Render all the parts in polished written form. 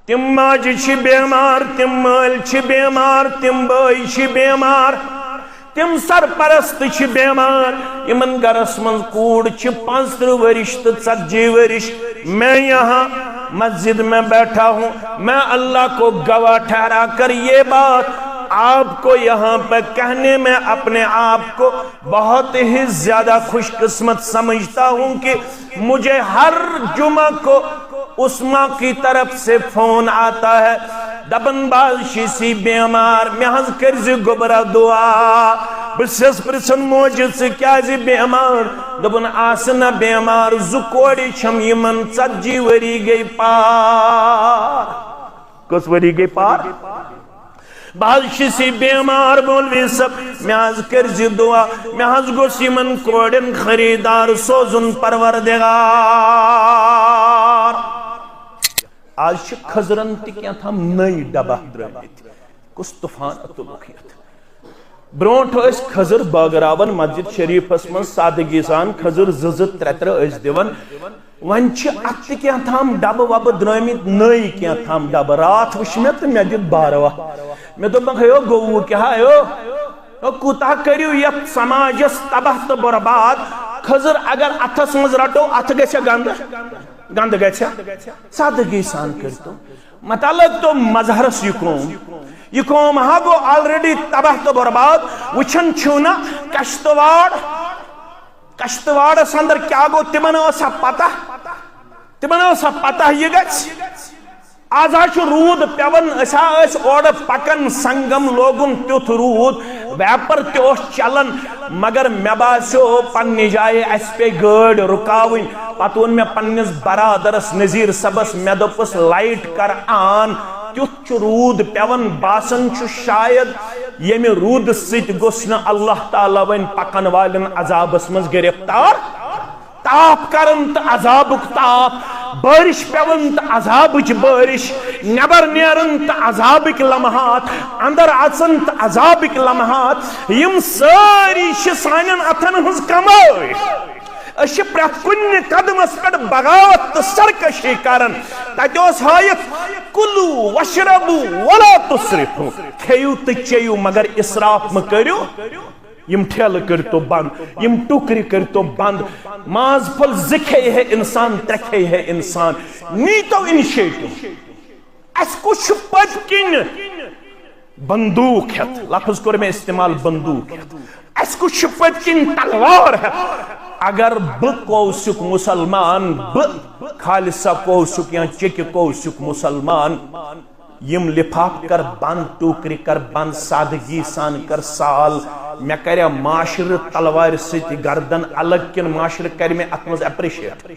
تم ماجہ چھ بیمار، تم مال چھ بیمار، تم بھائی چھ بیمار، تم سرپرست چھ بیمار، یمن گرس من کوڑ چھ 35 ورش تو 40 ورش۔ میں یہاں مسجد میں بیٹھا ہوں، میں اللہ کو گواہ ٹھہرا کر یہ بات آپ کو یہاں پہ کہنے میں اپنے آپ کو بہت ہی زیادہ خوش قسمت سمجھتا ہوں کہ مجھے ہر جمعہ کو عثمہ کی طرف سے فون آتا ہے، دبن بادشی سی بیمار، میں حض کرزی گبرہ دعا، بسیس پرسن موجود سے کیا زی بیمار، دبن آسنا بیمار، زکوڑی چھم یمن 40 وری گئی پار۔ کس وری گئی پار؟ بادشی سی بیمار، مولوی صاحب میں حض کرزی دعا، میں حض گوس یمن کوڑن خریدار سوزن پروردگار۔ آج خزرن تی کیا تھا نئی ڈبہ درمیت، کس طوفان اتلوکیت برونٹ اس خزر باگراون مسجد شریف اسمن سادگی سان خزر 2-3 اس دیون ونچ ات کیا تھام ڈب وب درمیت نئی کیا تھام ڈب رات وشمت میں دید 12 میں تو بخیو گوو کیا ہے کوتا کریو یت سماجس تباہ تو برباد خزر اگر اتھس مز رٹو ات گچھا گند گچھا سادگی سان کرتو مطلب تو مظہرس یہ قوم ہاں گو آلریڈی تباہ تو برباد وچھن چھونا کشتواڑ سندر کیا گو تمن اوسا پتہ یہ گچھ آزا چھو رود پیون اسا اس اوڑ پکن سنگم لوگن تیوت رود ویپر تیوش چلن مگر میں باسو پنی جائے اس پہ گڑ رکاوین پتون میں پنیس برادرس نظیر سبس میں دوپس لائٹ کر آن تیوت چھو رود پیون باسن چھو شاید یہ میں رود سیت گسنا اللہ تعالیٰ وین پکن والن عذاب اسمز گرفتار تاپ کرن تا عذابک تاپ بارش پیون تا عذابک بارش نبر نیرن تا عذابک لمحات اندر عصن تا عذابک لمحات یم ساری شسانین اتن ہز کمائی اشی پرت کن قدم اس پر بغاوت تا سرکشی کرن تاکیوس ہایت کلو وشربو ولا تصرفو کھیو تچیو مگر اسراف مکریو یم ٹھیل کرتو بند یم ٹکری کرتو بند ماز پھل زکھے ہے انسان ترکھے ہے انسان نیتو انشیٹو اس کچھ پتکن بندوق ہے لفظ کر میں استعمال بندوق ہے اس کچھ پتکن تلوار ہے اگر کوسک مسلمان خالصہ کوسک یا چک کوسک مسلمان یم لفاف کر بند ٹوکری کر بند سادگی سان کر سال میں کریا معاشر تلوار سیتی گردن الگ کن معاشر کر میں اتمز اپریشیٹ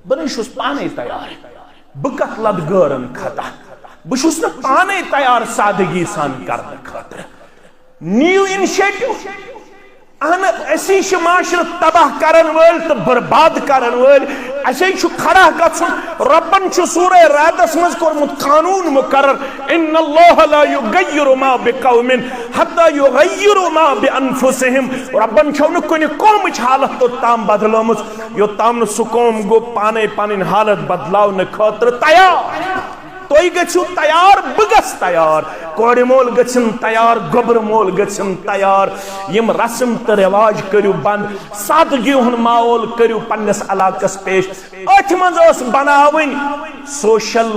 بنشوس پانے تیار بکت لدگارن کھتا بشوس نا پانے تیار سادگی سان کرنے خاطر نیو انشیٹیو اہن ایسی چھ معاشر تباہ کرن ول تو برباد کرن ول ایسی چھ کھڑا گژھن ربن چھ سورہ رعدس مز کورمت قانون مقرر ان اللہ لا یغیر ما بقوم حتی یغیروا ما بانفسهم ربن چھو نہ کُنہِ قومٕچ حالت تو تام بدلومٕژ یوٚتام نہٕ سُہ قوم گوٚو پانے پنٕنۍ حالت بدلاونہٕ خٲطرٕ تیار توئی گچھو تیار بگس تیار کوڑی مول گچھن تیار گبر مول گچھن تیار یم رسم تا رواج کریو بند سادگی ہن ماحول کریو پنس علاقس پیش اتھ منز اس بناوین سوشل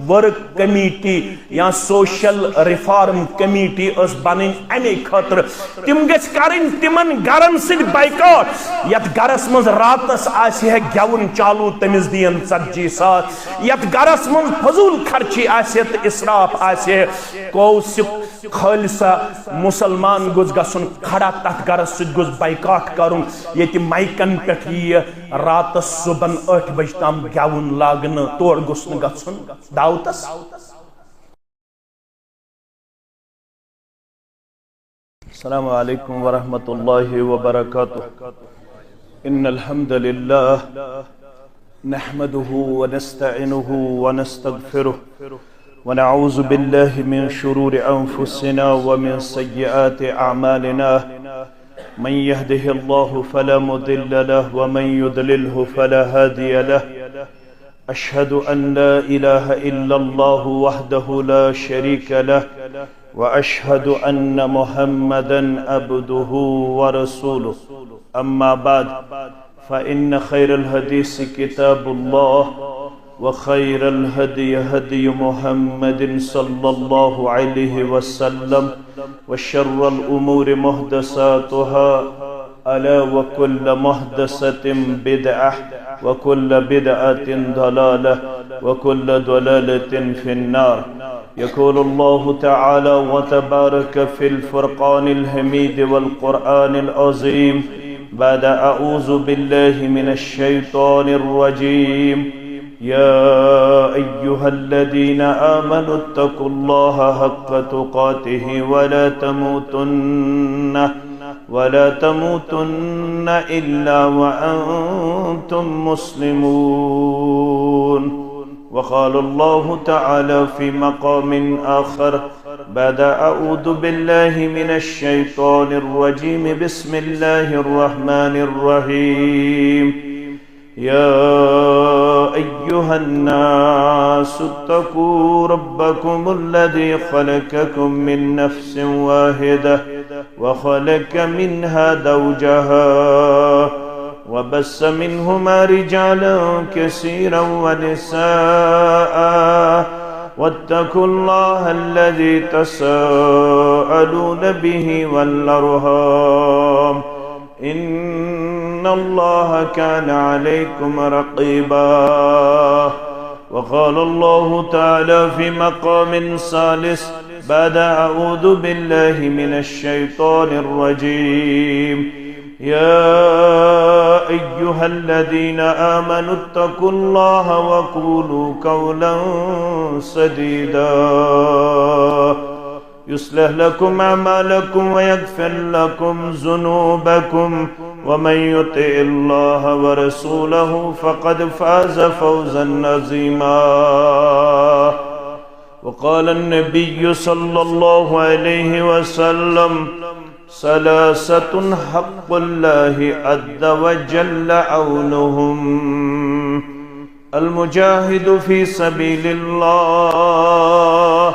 ورک کمیٹی یا سوشل ریفارم کمیٹی اس بنین امی خاطر تم گچھ کرن تمن گرن سد بائیکاٹ یت گرس منز راتس آسی ہے گیون چالو تمز دین 40 ساس یت گرس منز فضول خرچی آسی ہے اسراف آسی ہے کوسک خالصہ مسلمان گوز گسن کھڑا تحت گرس سد گوز بائیکاٹ کرن یہ مائکن پہ یہ رات صبح 8 بجے تام گیون لاگن توڑ گسن گسن دعوتس السلام علیکم ورحمۃ اللہ وبرکاتہ ان الحمد للہ نحمده ونستعینه ونستغفره ونعوذ بالله من شرور أنفسنا ومن سيئات أعمالنا من يهده الله فلا مضل له ومن يضلله فلا هادي له أشهد أن لا إله إلا الله وحده لا شريك له وأشهد أن محمدا عبده ورسوله أما بعد فإن خير الحديث كتاب الله وخير الهدي هدي محمد صلى الله عليه وسلم وشر الأمور محدثاتها ألا وكل محدثة بدعة وكل بدعة ضلالة وكل ضلالة في النار. يقول الله تعالى وتبارك في الفرقان الحميد والقرآن العظيم بعد أعوذ بالله من الشيطان الرجيم يا أيها الذين آمنوا اتقوا الله حق تقاته ولا تموتن إلا وأنتم مسلمون. وقال الله تعالى في مقام آخر بعد أعوذ بالله من الشيطان الرجيم بسم الله الرحمن الرحيم يا أيها الناس اتقوا ربكم الذي خلقكم من نفس واحدة وخلق منها زوجها وبث منهما رجالا كثيرا ونساء واتقوا الله الذي تساءلون به والأرحام إن الله كان عليكم رقيبا. وقال الله تعالى في مقام ثالث بعد أعوذ بالله من الشيطان الرجيم يا أيها الذين آمنوا اتقوا الله وقولوا قولا سديدا يصلح لكم أعمالكم ويغفر لكم ذنوبكم ومن يطع الله ورسوله فقد فاز فوزا عظيما. وقال النبي صلى الله عليه وسلم ثلاثة حق الله عز وجل عونهم المجاهد في سبيل الله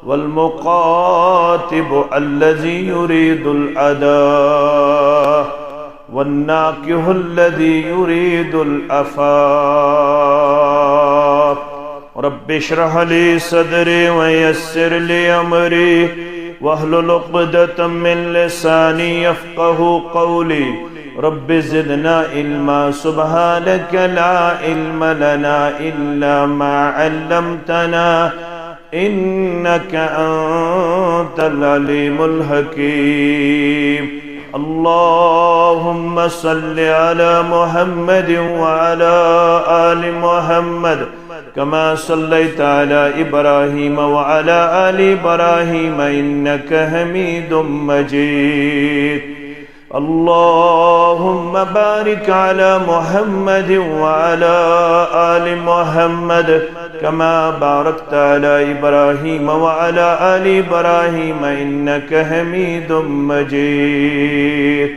والمقاتب الذي يريد الأداء والناكح الذي يريد العفاف. رب اشرح لي صدري ويسر لي أمري واحلل عقدة من لساني يفقه قولي. رب زدنا علما سبحانك لا علم لنا إلا ما علمتنا إنك أنت العليم الحكيم. اللهم صل على محمد وعلى آل محمد كما صليت على إبراهيم وعلى آل إبراهيم إنك حميد مجيد. اللهم بارك على محمد وعلى آل محمد كما باركت على إبراهيم وعلى آل إبراهيم إنك حميد مجيد.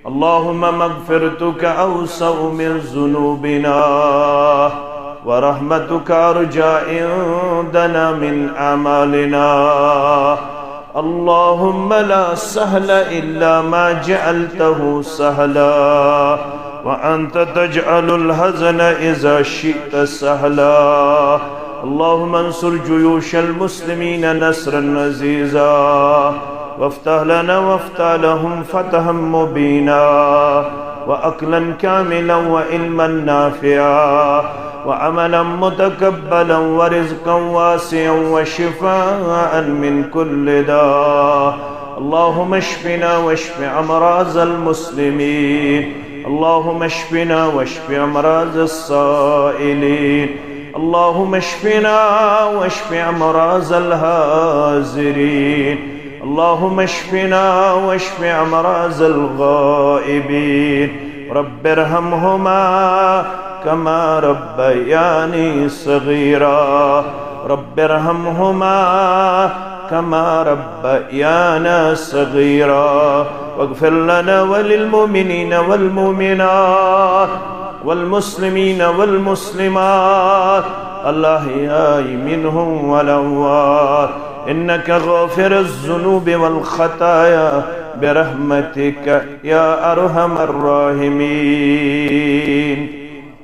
اللهم مغفرتك أوسع من ذنوبنا ورحمتك أرجى عندنا من أعمالنا. اللهم لا سهل إلا ما جعلته سهلا وأنت تجعل الحزن إذا شئت سهلا. اللهم انصر جيوش المسلمين نصرا عزيزا وافتح لنا وافتح لهم فتحا مبينا وأكلا كاملا وعلما نافعا وعملا متقبلا ورزقا واسعا وشفاء من كل داء. اللهم اشفنا واشف أمراض المسلمين. اللهم اشفنا واشف أمراض السائلين. اللهم اشفنا واشف أمراض الحاضرين. اللهم اشفنا واشف أمراض الغائبين. رب ارحمهما كما ربياني صغيرا. رب ارحمهما كما ربيانا صغيرا. واغفر لنا وللمؤمنين والمؤمنات والمسلمين والمسلمات الأحياء منهم والأموات إنك غافر الذنوب والخطايا برحمتك يا أرحم الراحمين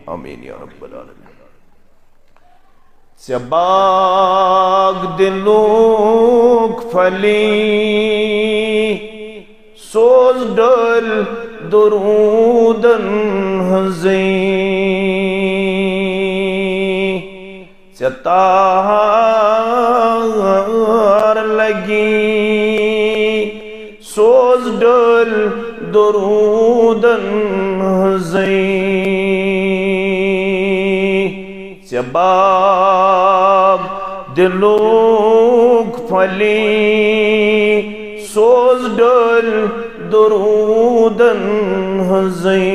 آمين يا رب العالمين. سباق دلوك فلي سوز دل درودن ہزیں ستار لگی سوز دل درودن ہزیں سباب دلوک پھلی سوز دل درودن ہزیں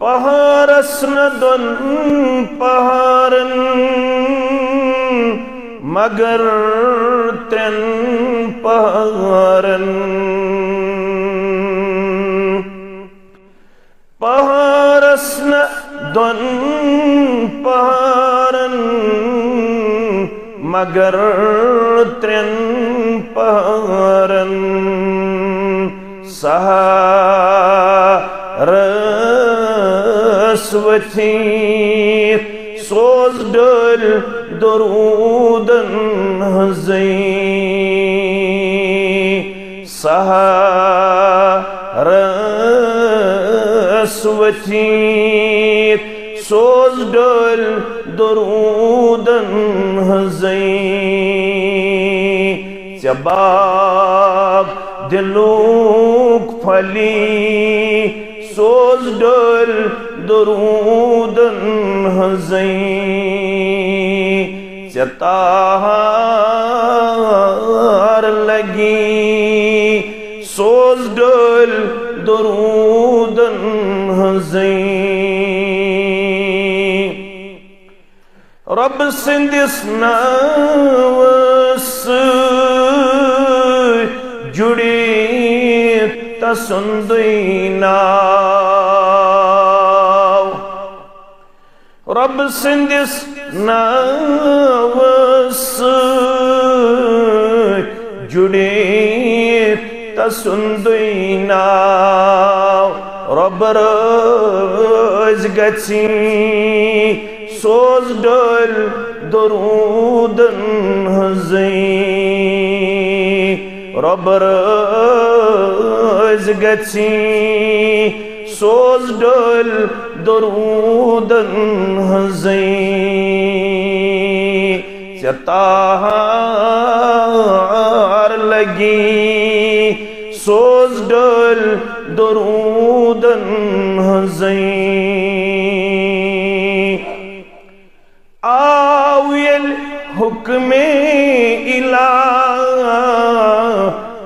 پہارس ندن پہارن مگر ترن پہارن پہارس ندن پہارن مگر ترن پہارن سہارس وتھیر سوز دل درودن ہزیں سہارس وتھیر سوز دل درودن ہزیں سباب دلوک پھلی سوز دل درودن ہزیں ستار لگی سوز دل درودن ہزیں رب سندس ناوس جڑی تسندی ناو رب سندس ناوس جڑی تسندی ناو رب رز گچی سوز دل درودن ہزیں رب رز گچی سوز دل درودن ہزیں ستار لگی سوز دل درودن ہزیں آویل حکم الہ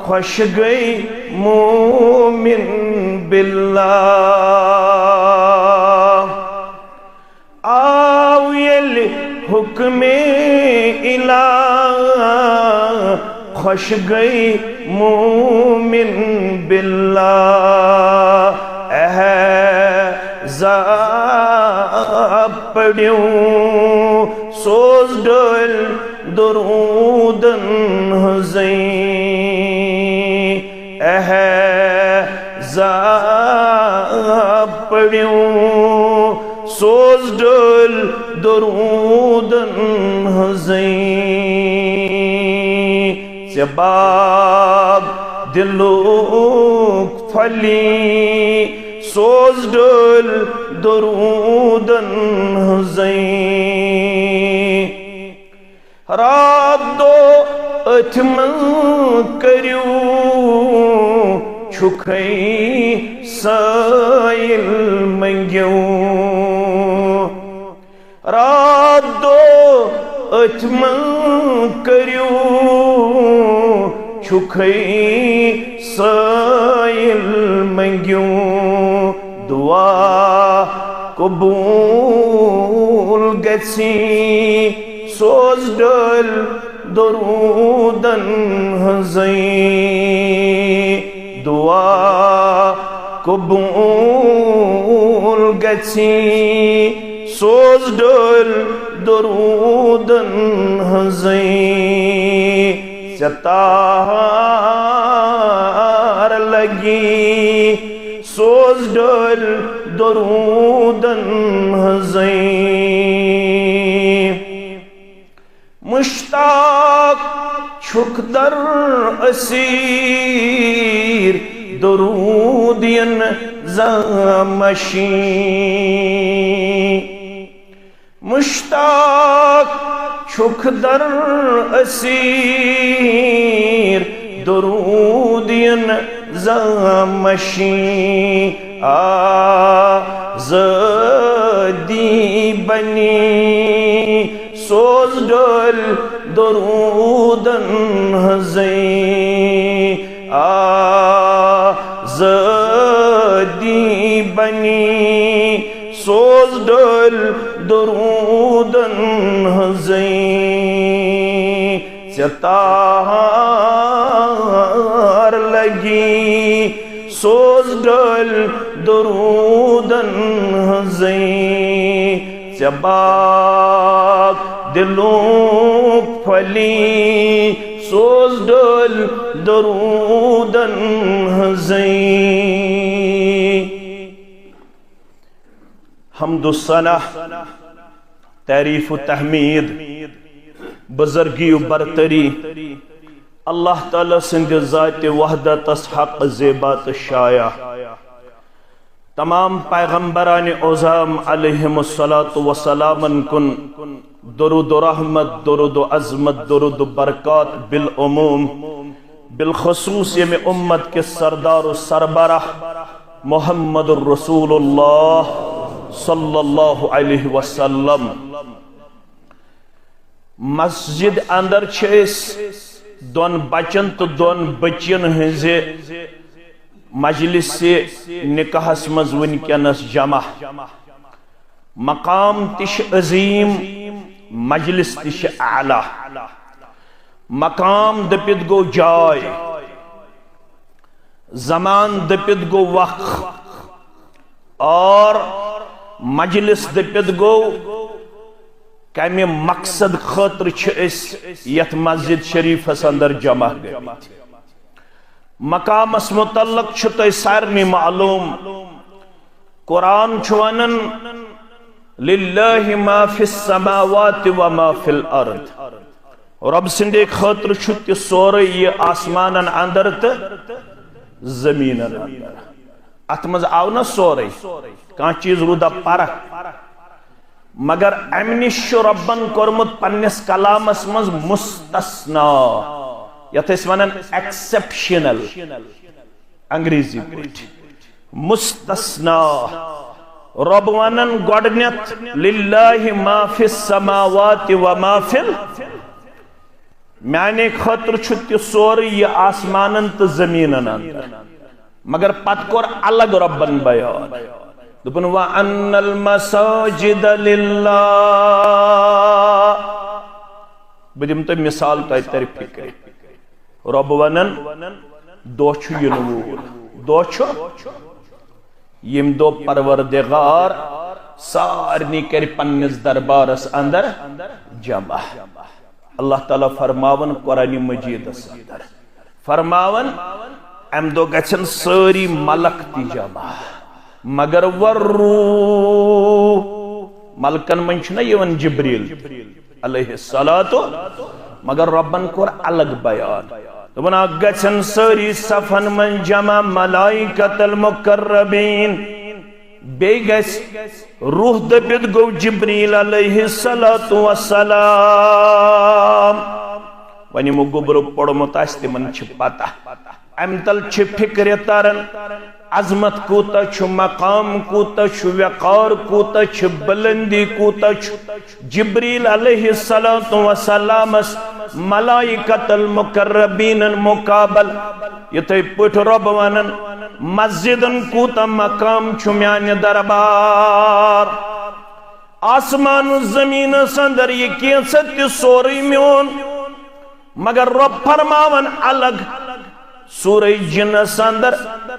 خوش گئی مومن باللہ آویل حکم الہ خوش گئی مومن باللہ احزاب پڑھیوں سوز دل درودن ہزیں احزاب پڑھیوں سوز دل درودن ہزیں سباب دلوک پھلی سوز دل درودن ہزیں رات دو اتمن کریو چھکئی سائل منگیوں رات دو اتمن کریو چھکئی سائل منگیوں دعا قبول گچھی سوز دل درودن ہزیں دعا قبول گژھی سوز ڈول درودن ہنزیں ستار لگی سوز ڈول درودن ہنزیں مشتاق چھک در اسیر درودین زمشین مشتاق چھک در اسیر درودین زمشین آزادی بنی سوز ڈول درودن ہنزیں آزادی بنی سوز ڈول درودن ہنزیں ستار لگی سوز ڈول درودن ہنزیں چباک دلوں پھلی سوز ڈول درودن ہنزیں حمد و ثنا تعریف و تحمید بزرگی و برتری اللہ تعالیٰ سند ذات وحدت حق زیبات شایع تمام پیغمبران عظام علیہم الصلاة کن درود و رحمت درود و عظمت درود و برکات بالعموم بالخصوص یہ میں امت کے سردار و سربراہ محمد الرسول اللہ صلی اللہ علیہ وسلم مسجد اندر چھس دون بچن تو دون بچین ہنزے مجلس سے نکاحس مز ونکینس جمع مقام تش عظیم مجلس تش اعلی مقام دپت گو جائے زمان دپت گو وقت اور مجلس دپت گو کمی مقصد خاطر چھس یت مسجد شریف اندر جمع گئی مقام اس متعلق چھتے سارنی معلوم قرآن چھوانن للہ ما فی السماوات و ما فی الارض رب سندے خاطر چھتے سورے یہ آسمانن اندر تا زمینن اندر اتمز آونا سورے کان چیز رودا پارک مگر امنش ربن کرمت پنس کلام اسمز مستثنا یت اس ونن ایکسپشنل انگریزی پٹ مستثنا رب ونن گوڈنیت للہ ما فی السماوات و ما فی میانے خطر چھتی سوری یہ آسمانن تو زمینن اندر مگر پت کور الگ ربن بیان دپن وَأَنَّ الْمَسَاجِدَ لِلَّهِ بدیم تو مثال تو تر فکر رب ونن دو چھو ینور دو چھو یم دو پروردگار سارنی کر پنس دربارس اندر جمع اللہ تعالیٰ فرماون قرآن مجید اندر فرماون ام دو گچن ساری ملک تی جمع مگر والروح ملکن من چھنا یون جبریل علیہ السلام مگر ربن کور الگ بیان تو بنا گچن ساری صفن من جمع ملائکت المقربین بے گس روح دبید گو جبریل علیہ السلام ونی مو گبرو پڑو متاستی من چھ پاتا امتل چھ فکر تارن عظمت کوتا چھ مقام کوتا چھ وقار کوتا چھ بلندی کوتا چھ جبریل علیہ السلام ملائکت المقربین مقابل یہ تے پوٹ رب ونن مسجدن کوتا مقام چھ میان دربار آسمان و زمین سندر یہ کینست سوری میون مگر رب فرماون الگ سورہ جنس اندر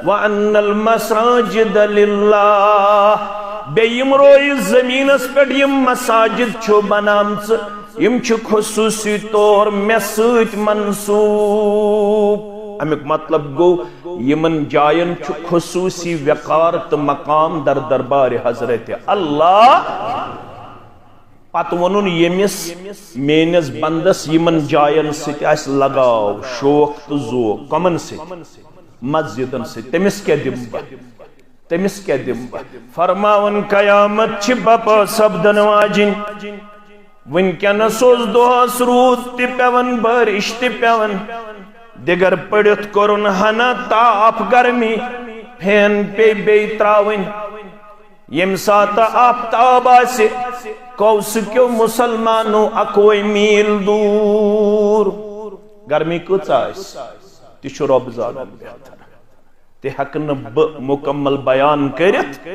وَأَنَّ الْمَسَاجِدَ لِلَّهِ بے یم روئی زمین اس پر یم مساجد چھو بنامت یم چھو خصوصی طور میں سوچ منصوب امیک مطلب گو یمن جائن چھو خصوصی وقارت مقام در دربار حضرت اللہ پت ونن یمس مینس بندس یمن جائن ست اس لگاو شوق تو ذوق کمن ست مسجدن ست تمس کیا دم بہ تمس کیا دم بہ فرماون قیامت چھ بپا سبدن واجن ونکینس اوس دۄہس روٗد تہِ پیوان بارش تہِ پیوان دگر پڑت کرن ہنا تاپ گرمی پھین پے بیٚیہِ تراوٕنۍ یم سات آفتاب آسہِ کوس کیو مسلمانو اکوئی میل دور گرمی کچھ آس تی چھو رب زانن بہتر تی حق نب مکمل بیان کرت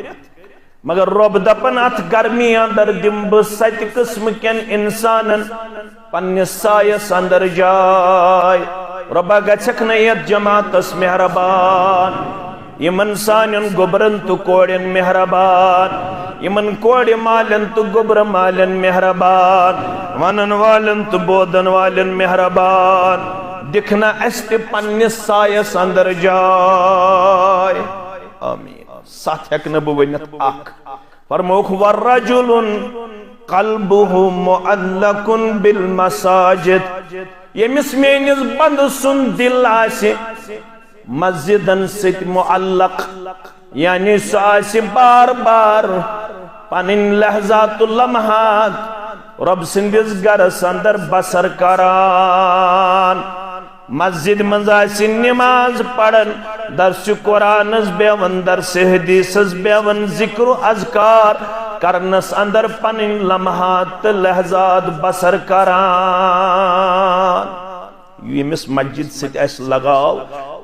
مگر رب دپن ات گرمی اندر دم ست قسم کن انسانن پنس سایس اندر جائے ربا گچھک نیت جماعتس مہربان یمن سانن گبرن تو کوڑن مہربان یمن کوڑ مالن تو گبر مالن مہربان ونن والن تو بودن والن مہربان دکھنا است پنس سایس اندر جائے آمین ساتھ ہیک نبو ونت آکھ فرموک ورجل قلبه معلق بالمساجد یمس مینس بند سن دل آسے مسجدن ست معلق یعنی ساسی بار بار پنن لحظات لمحات رب سندس گرس اندر بسر کران مسجد منزاسی نماز پڑھن درس قرآنس بیون درس حدیثس بیون ذکر و اذکار کرنس اندر پنن لمحات لحظات بسر کران یمس مسجد ست اس لگاو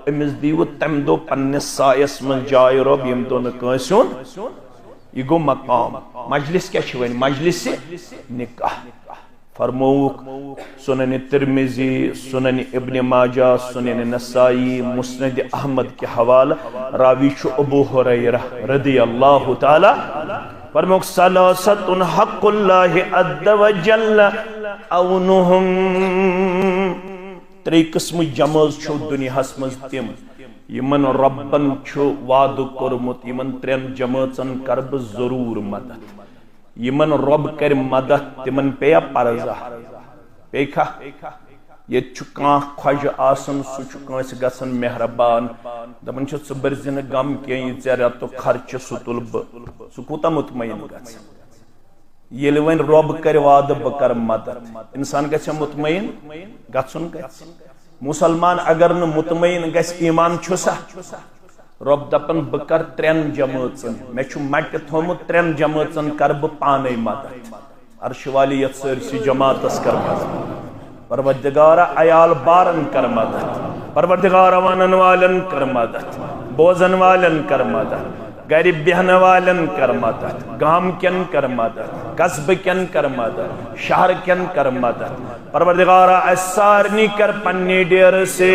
امس دیو تم دو پنس سایس من جائے رب یم دو نکاسون یہ گو مقام مجلس کیا چھوئن مجلس نکاح فرموک سنن ترمذی سنن ابن ماجہ سنن نسائی مسند احمد کے حوالہ راوی چھو ابو ہریرہ رضی اللہ تعالی فرموک ثلاثت حق اللہ عز وجل اونہم تری قسم جماز چھو دنیا حسمز تیم یمن ربن چھو وعد کرمت یمن ترین جماعتن کرب ضرور مدد یمن رب کر مدد تمن پیا پرزا پیکھا یہ چھکاں خوش آسن سچکاں گسن مہربان دپن چھو صبر زن غم کی یہ ذرا تو خرچ ستلب سکوتا مطمئن گس یل ون رب کر وعد بکر مدد انسان گھس مطمئن گھن گھس مسلمان اگر نہ مطمئن گھس ایمان چھسا رب دپن بکر ترین جماعتن میں چھو مٹ تھومت ترین جماعتن کر بہ پانے مدد عرش والی یت سرسی جماعتس کر مدد پروردگارا عیال بارن کر مدد پروردگارا ونن والن کر مدد بوزن والن کر مدد گھر بہن والن کر مدد گام کن کر مدد قصب کن کر مدد شہر کن کر مدد پروردگارا اسارنی کر پنی ڈیر سے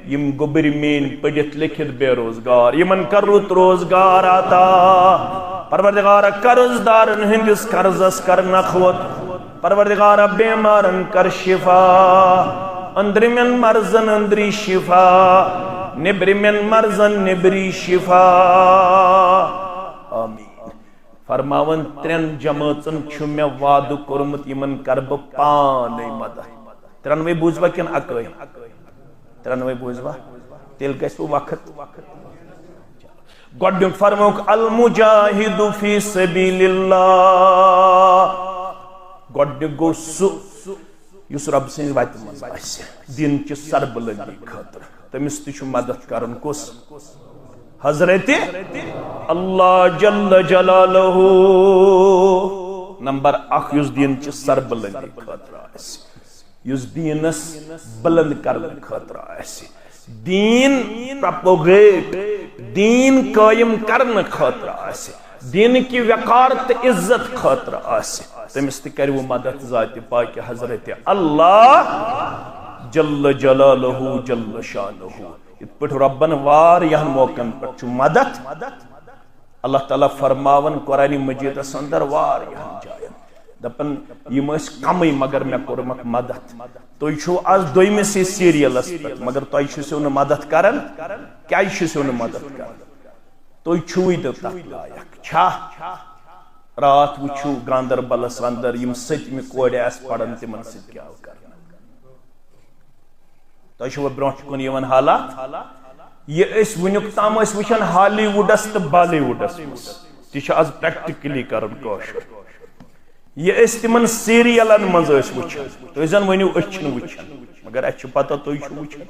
یم گبر مین پڑھت لکھت بے روزگار یمن کر رت روزگار آتا پروردگارا قرض دارن ہندس قرضس کر نخوت پروردگارا بیمارن کر شفا اندر من مرزن اندری شفا نبری من مرزن نبری شفا آمین فرماون ترین جماعتن چھو میں وعد کرمت یمن کرب پانے مدد ترنوے بوزبا کن اکوئی ترنوے بوزبا تیل گیسو وقت گوڑ فرموک المجاہد فی سبیل اللہ گوڑ گو سو یس رب سن وات مز آسہ دین چہ سربلندی خاطر تمس تہ مدد کرن کس حضرت اللہ جل جلالہ نمبر 1 یس دین چہ سربلندی خاطر آسہ یس دینس بلند کرن خاطر آسہ دین پروپوگیٹ دین قائم کرن خاطر آسہ دین کی وقارت عزت خاطر آسہ تمس تہ کرو مدد ذات پاک حضرت اللہ جل جلالہ جل شانہ ات پٹ ربن واریاہن موقعن پٹ مدد اللہ تعالیٰ فرماون قرآن مجید اندر واریاہن جائن دپن یم اس کمی مگر میں کورمک مدد تو چھو آز دویمسی سیریلس پٹ مگر تو چھو نہ مدد کرن کیا چھو نہ مدد کرن تو چھوئی دو تک لائق چھا رات وچھو گاندربلس اندر یم ستمہ کوڑے اس پڑن تمن سۭتۍ کیا کرن تو چھو برونٹھ کن یوان حالات یہ اس ونیک تام اس وچھن ہالی ووڈس تو بالی ووڈس تی چھ آز پریکٹیکلی کرن کوشش یہ اس تمن سیریلن منز اس وچھن تو زن ونیو اچھن وچھن مگر اچھ پتہ تو چھو وچھن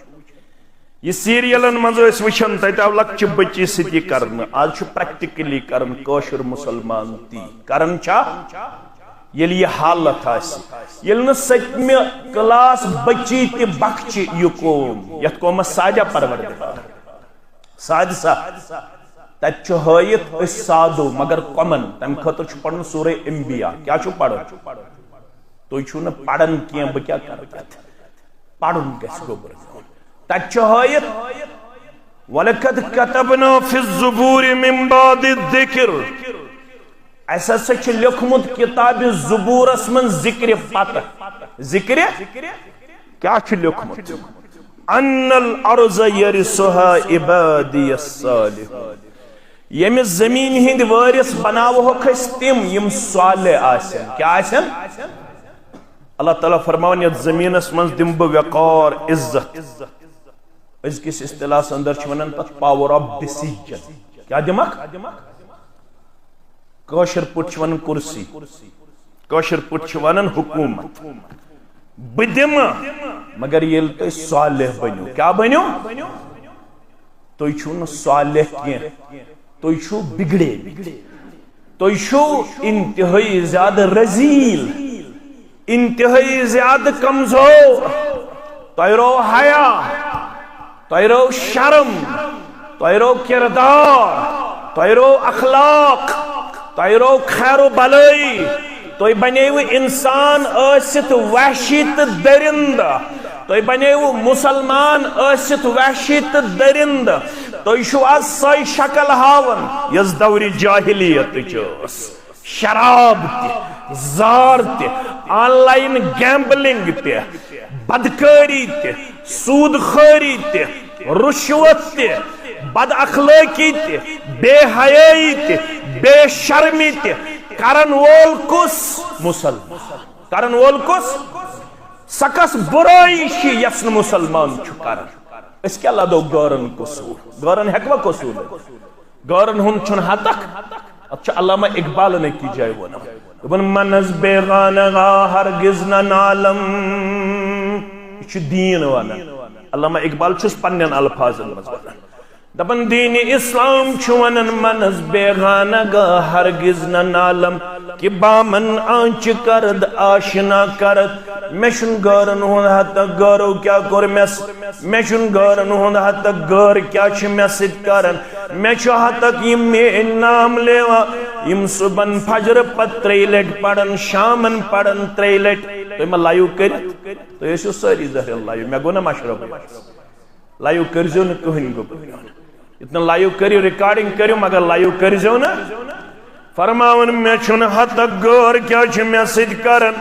یہ سیریلن منز اس وچھن تت آو لکچ بچی ستی کرن آج چھ پریکٹیکلی کرن کوشر مسلمان تی کرن چھا یل یہ حالت آسی یل نہ ستمہ کلاس بچی تی بخچ یہ قوم یت قوم سادہ پروردگار سادسہ تت چھ ہائیت اس سادو مگر کمن تم خاطر چھ پڑھن سورہ انبیاء کیا چھ پڑھن تو چھو نہ پڑھن کیا بکیا کرت پڑھن گس گوبر تت چھ ہائیت وَلَقَدْ كَتَبْنَا فِي الزُّبُورِ مِن بَعْدِ الذِّكْرِ ایسا سچ لکھمت کتاب زبور اسمن ذکر پتہ ذکر کیا چھ لکھمت ان الارض یرثها عبادی الصالحون یم زمین ہند وارث بناو کھس تم یم صالح آسن کیا آسن اللہ تعالیٰ فرماون یت زمین اسمن دم بہ وقار عزت اس کس اصطلاح اندر چھ ونن پت پاور آف ڈیسیجن کیا دمک کوشر پٹ چھ ونن کرسی کوشر پٹ چھ ونن حکومت بدم مگر یل تو صالح بنو کیا بنو تو چھو نہ صالح کی تو چھو بگڑے تو چھو انتہائی زیادہ رزیل انتہائی زیادہ کمزور تو رو حیا تو رو شرم تو رو کردار تو رو اخلاق تو خیر و بلائی تو بنیو انسان ایست وحشی تو درند تو بنیو مسلمان ایست وحشی تو درند تو شو از سائی شکل ہاون یز دوری جاہلیت چوس شراب تی زار تی آن لائن گیمبلنگ تی بدکاری تی سود خاری تی رشوت تی بد اخلاقی تی بے حیائی تی بے شرمی تی کرن وول کس مسلمان کرن وول کس سکس برائی شی یسن مسلمان چھو کرن اس کے اللہ دو گورن قصور گورن حکمہ قصور گورن ہن چھن حتک اچھا علامہ اقبال نے کی جائے وہ نا ابن منز بیغانغا ہرگز نہ نالم چھو دین وانا علامہ اقبال چھس پنین الفاظ المزوانا دبن دین اسلام چھوانن منز بیغانگا ہرگز نہ نالم کہ بامن آنچ کرد آشنا کرد میشن گارن ہون حتی گارو کیا کر میشن گارن ہون حتی گار کیا چھ میسد کرن میشو حتی یم میں نام لیوا یم صبح فجر پت تریلٹ پڑن شامن پڑن تریلٹ تو میں لائیو کرت تو یہ شو ساری زہر لائیو میں گونا مشرب لائیو کرزو نا کہن گو اتنا لائیو کریو ریکارڈنگ کریو مگر لائیو کرزو نا فرماون میں چھن حتک گور کیا چھ میں سید کرن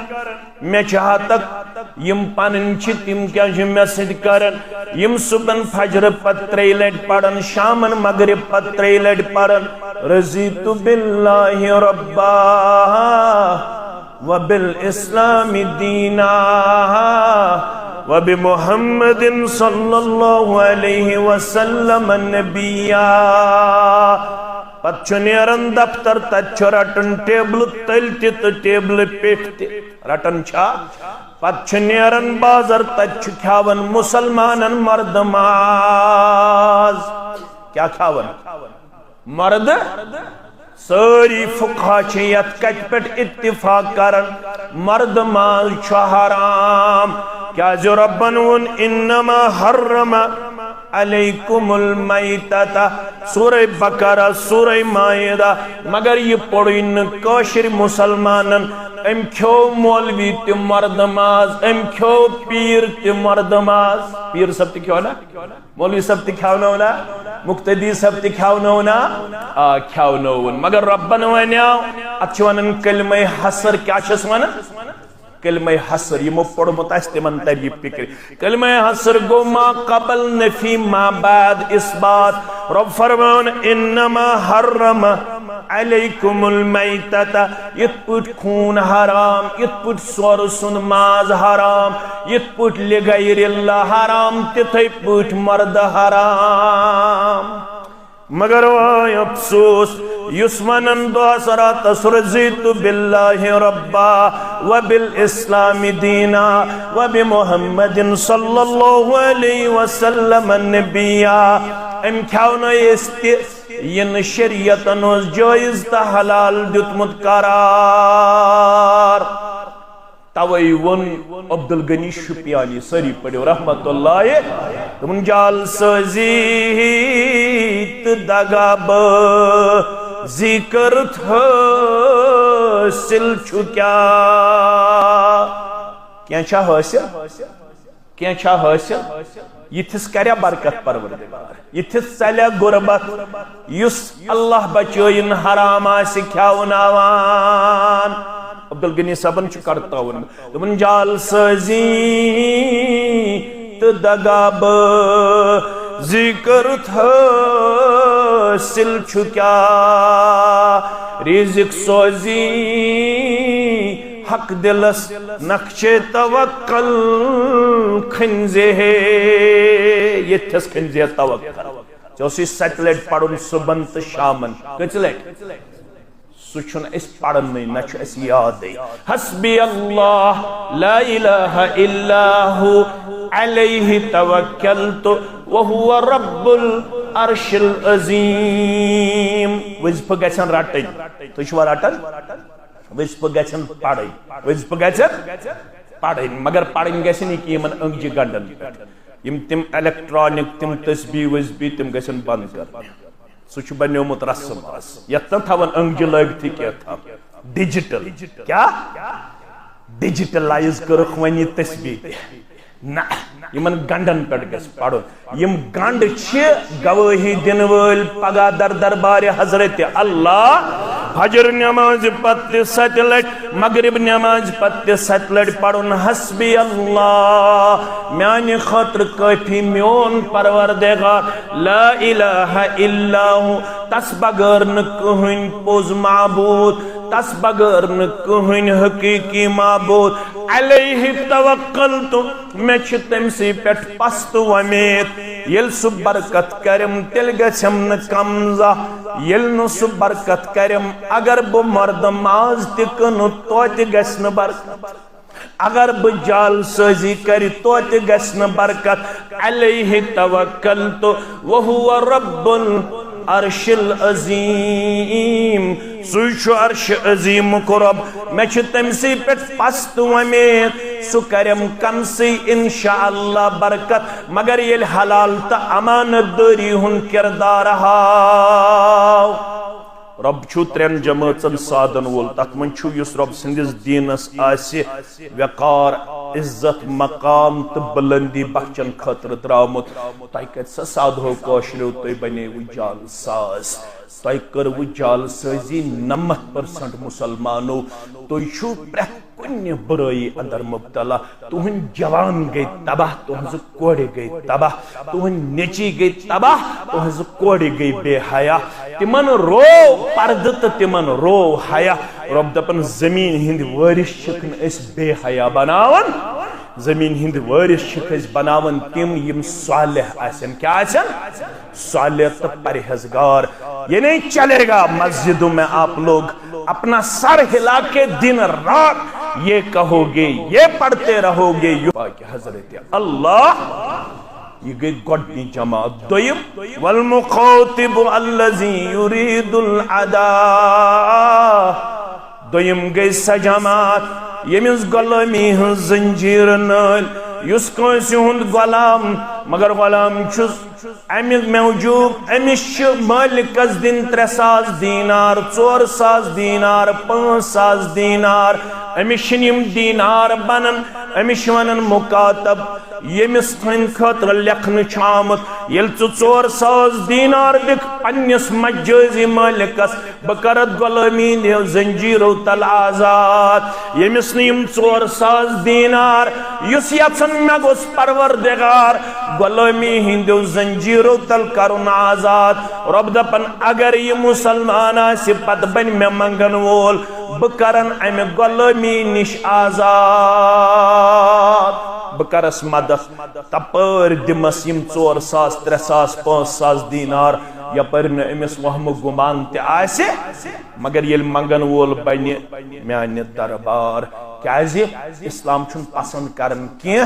میں چھا حتک یم پانن چھ تم کیا چھ میں سید کرن یم صبح فجر پت تریلٹ پڑن شامن مغرب پت تریلٹ پڑن رضیت باللہ ربا وبالاسلام دینا وبمحمد صلی اللہ علیہ وسلم نبیہ پت چھنیرن دفتر تچ رٹن ٹیبل تلتی تو ٹیبل پیٹتی رٹن چھا پت چھنیرن بازر تچ کھاون مسلمانن مرد ماز کیا کھاون مرد ساری فقہ چھیت کچ پٹ اتفاق کرن مرد مال چھو حرام کیا جو ربنون انما حرم علیکم المیتۃ سورہ بقرہ سورہ مائدہ مگر یہ پڑھن کاشر مسلمانن ام کھو مولوی تی مرد ماز ام کھو پیر تی مرد ماز پیر سب تی کھو نا مولوی سب تی کھو نا مقتدی سب تی کھو نا کھو نون مگر ربن ونیاو اتشوانن کلمہ حسر کیا چھس وانا کلمہ حسر یہ مپڑ متاستمن تریب فکر کلمہ حسر گو ما قبل نفی ما بعد اثبات رب فرمان انما حرم علیکم المیتۃ یت پٹ خون حرام یت پٹ سور سن ماز حرام یت پٹ لغیر اللہ حرام تتھے پٹ مرد حرام مگر وای افسوس یسمنن دو سرات رضیت باللہ ربا وبالاسلام دینا وبمحمد صلی اللہ علیہ وسلم نبیا ام کھاؤنا استی ین شریعتن اس جائز تا حلال دیتمت قرار توئی ون عبدالغنی شپیانی سری پڑھو رحمت اللہ تمن جال سزیت دگاب ذکر حاصل چھکیا کیا چھا حاصل کیا چھا حاصل یتھس کریا برکت پروردگار یتھس چلیا غربت یس اللہ بچوین حرام آسی کھاوناوان عبدالغنی صاحبن چھ کرتا ہوں تمن جال سزی دگاب ذکر حاصل چھکیا رزق سوزی حق دلس نقش توکل کھنزے یتھس کھنزے توکل چوسی سیٹلیٹ پڑھن صبح تو شامن کچلیٹ سوچن اس پڑھن نہیں نچ اس یاد ہے حسبی اللہ لا الہ الا ہو علیہ توکلت وہو رب العرش العظیم وزف گچن رٹن تو شوار رٹن وزف گچن پڑھن وزف گچن پڑھن مگر پڑھن گچن کی من انگجی گنڈن یم تم الیکٹرانک تم تسبیح وزبی تم گچن بند کر سوچ بنیومت رسم یتن تھاون انگجی لگتی کیا تھا ڈیجیٹل کیا ڈیجیٹلائز کرخ ونی تسبیح نا یمن گنڈن پڑ گس پڑھو یم گنڈ چھ گواہی دن ول پگا در دربار حضرت اللہ فجر نماز پت 7 لٹ مغرب نماز پت 7 لٹ پڑھن حسبی اللہ میانی خاطر کافی میون پروردگار لا الہ الا ہو تس بغیر نہ کہن پوز معبود تس بغیر نہ کہن حقیقی معبود علیہ توکلت میں چھ تمسی پیٹھ پست ومید یل سو برکت کرم تل گچم نہ کمزا یل نو سو برکت کرم اگر بو مرد ماز تکن توت گسن برکت اگر بو جال سازی کری توت گسن برکت علیہ توکلت وہو رب العرش العظیم سوچو عرش عظیم قرب میں چھ تمسی پیٹ پست ومید سو کرم کمسی انشاءاللہ برکت مگر یہ حلال تا امانت داری ہن کردار ہاو رب چھو ترین جماعتن سادن وول تک من چھو یس رب سندس دینس آسی وقار عزت مقام تو بلندی بخچن خطر درامت تائی کت سا سادھو کوشلو تائی بنے وی جال ساز تائی کر وی جال سازی 90% مسلمانو تو چھو پرہ کنی برائی اندر مبتلا توہن جوان گئی تباہ توہن سے کوڑے گئی تباہ توہن نیچی گئی تباہ توہن سے کوڑے گئی بے حیاء تمن رو پردت تمن رو حیاء رب دپن زمین ہند وارش شکن اس بے حیاء بناون زمین ہند وارش شکن اس بناون تم یم صالح آسن کیا آسن صالح تو پرہزگار یہ نہیں چلے گا مسجدوں میں آپ لوگ اپنا سر ہلا کے دن رات یہ کہو گے یہ پڑھتے رہو گے کہ حضرت اللہ یہ گئی گوڑنی جماعت دویم والمخاطب اللذی یرید العدا دویم گئی سجامات یمیز غلامی ہن زنجیر نال یس کنسی ہند غلام مگر غلام چھس امی موجود امس مالکس دن 3000 دینار 4000 دینار 5000 دینار امس یم دینار بنن امس ونن مکاتب یمس تھن خاطر لکھن آمت یل 4000 دینار دکھ پنس مجازی مالکس بکرت غلامی دیو زنجیرو تل آزاد یمس نیم 4000 دینار یس یژھن مے گوس پروردگار غلامی ہندو زنجیرو تل کرن آزاد رب دپن اگر یہ مسلمان آسی پت بن مے منگن وول بکرن ام غلامی نش آزاد بکرس مدد تپر دمس یم 4000 3000 5000 دینار یپر امس وہم گمان تہ آسہ مگر یل منگن وول بن میانہ دربار کیازِ اسلام چھن پسند کرن کی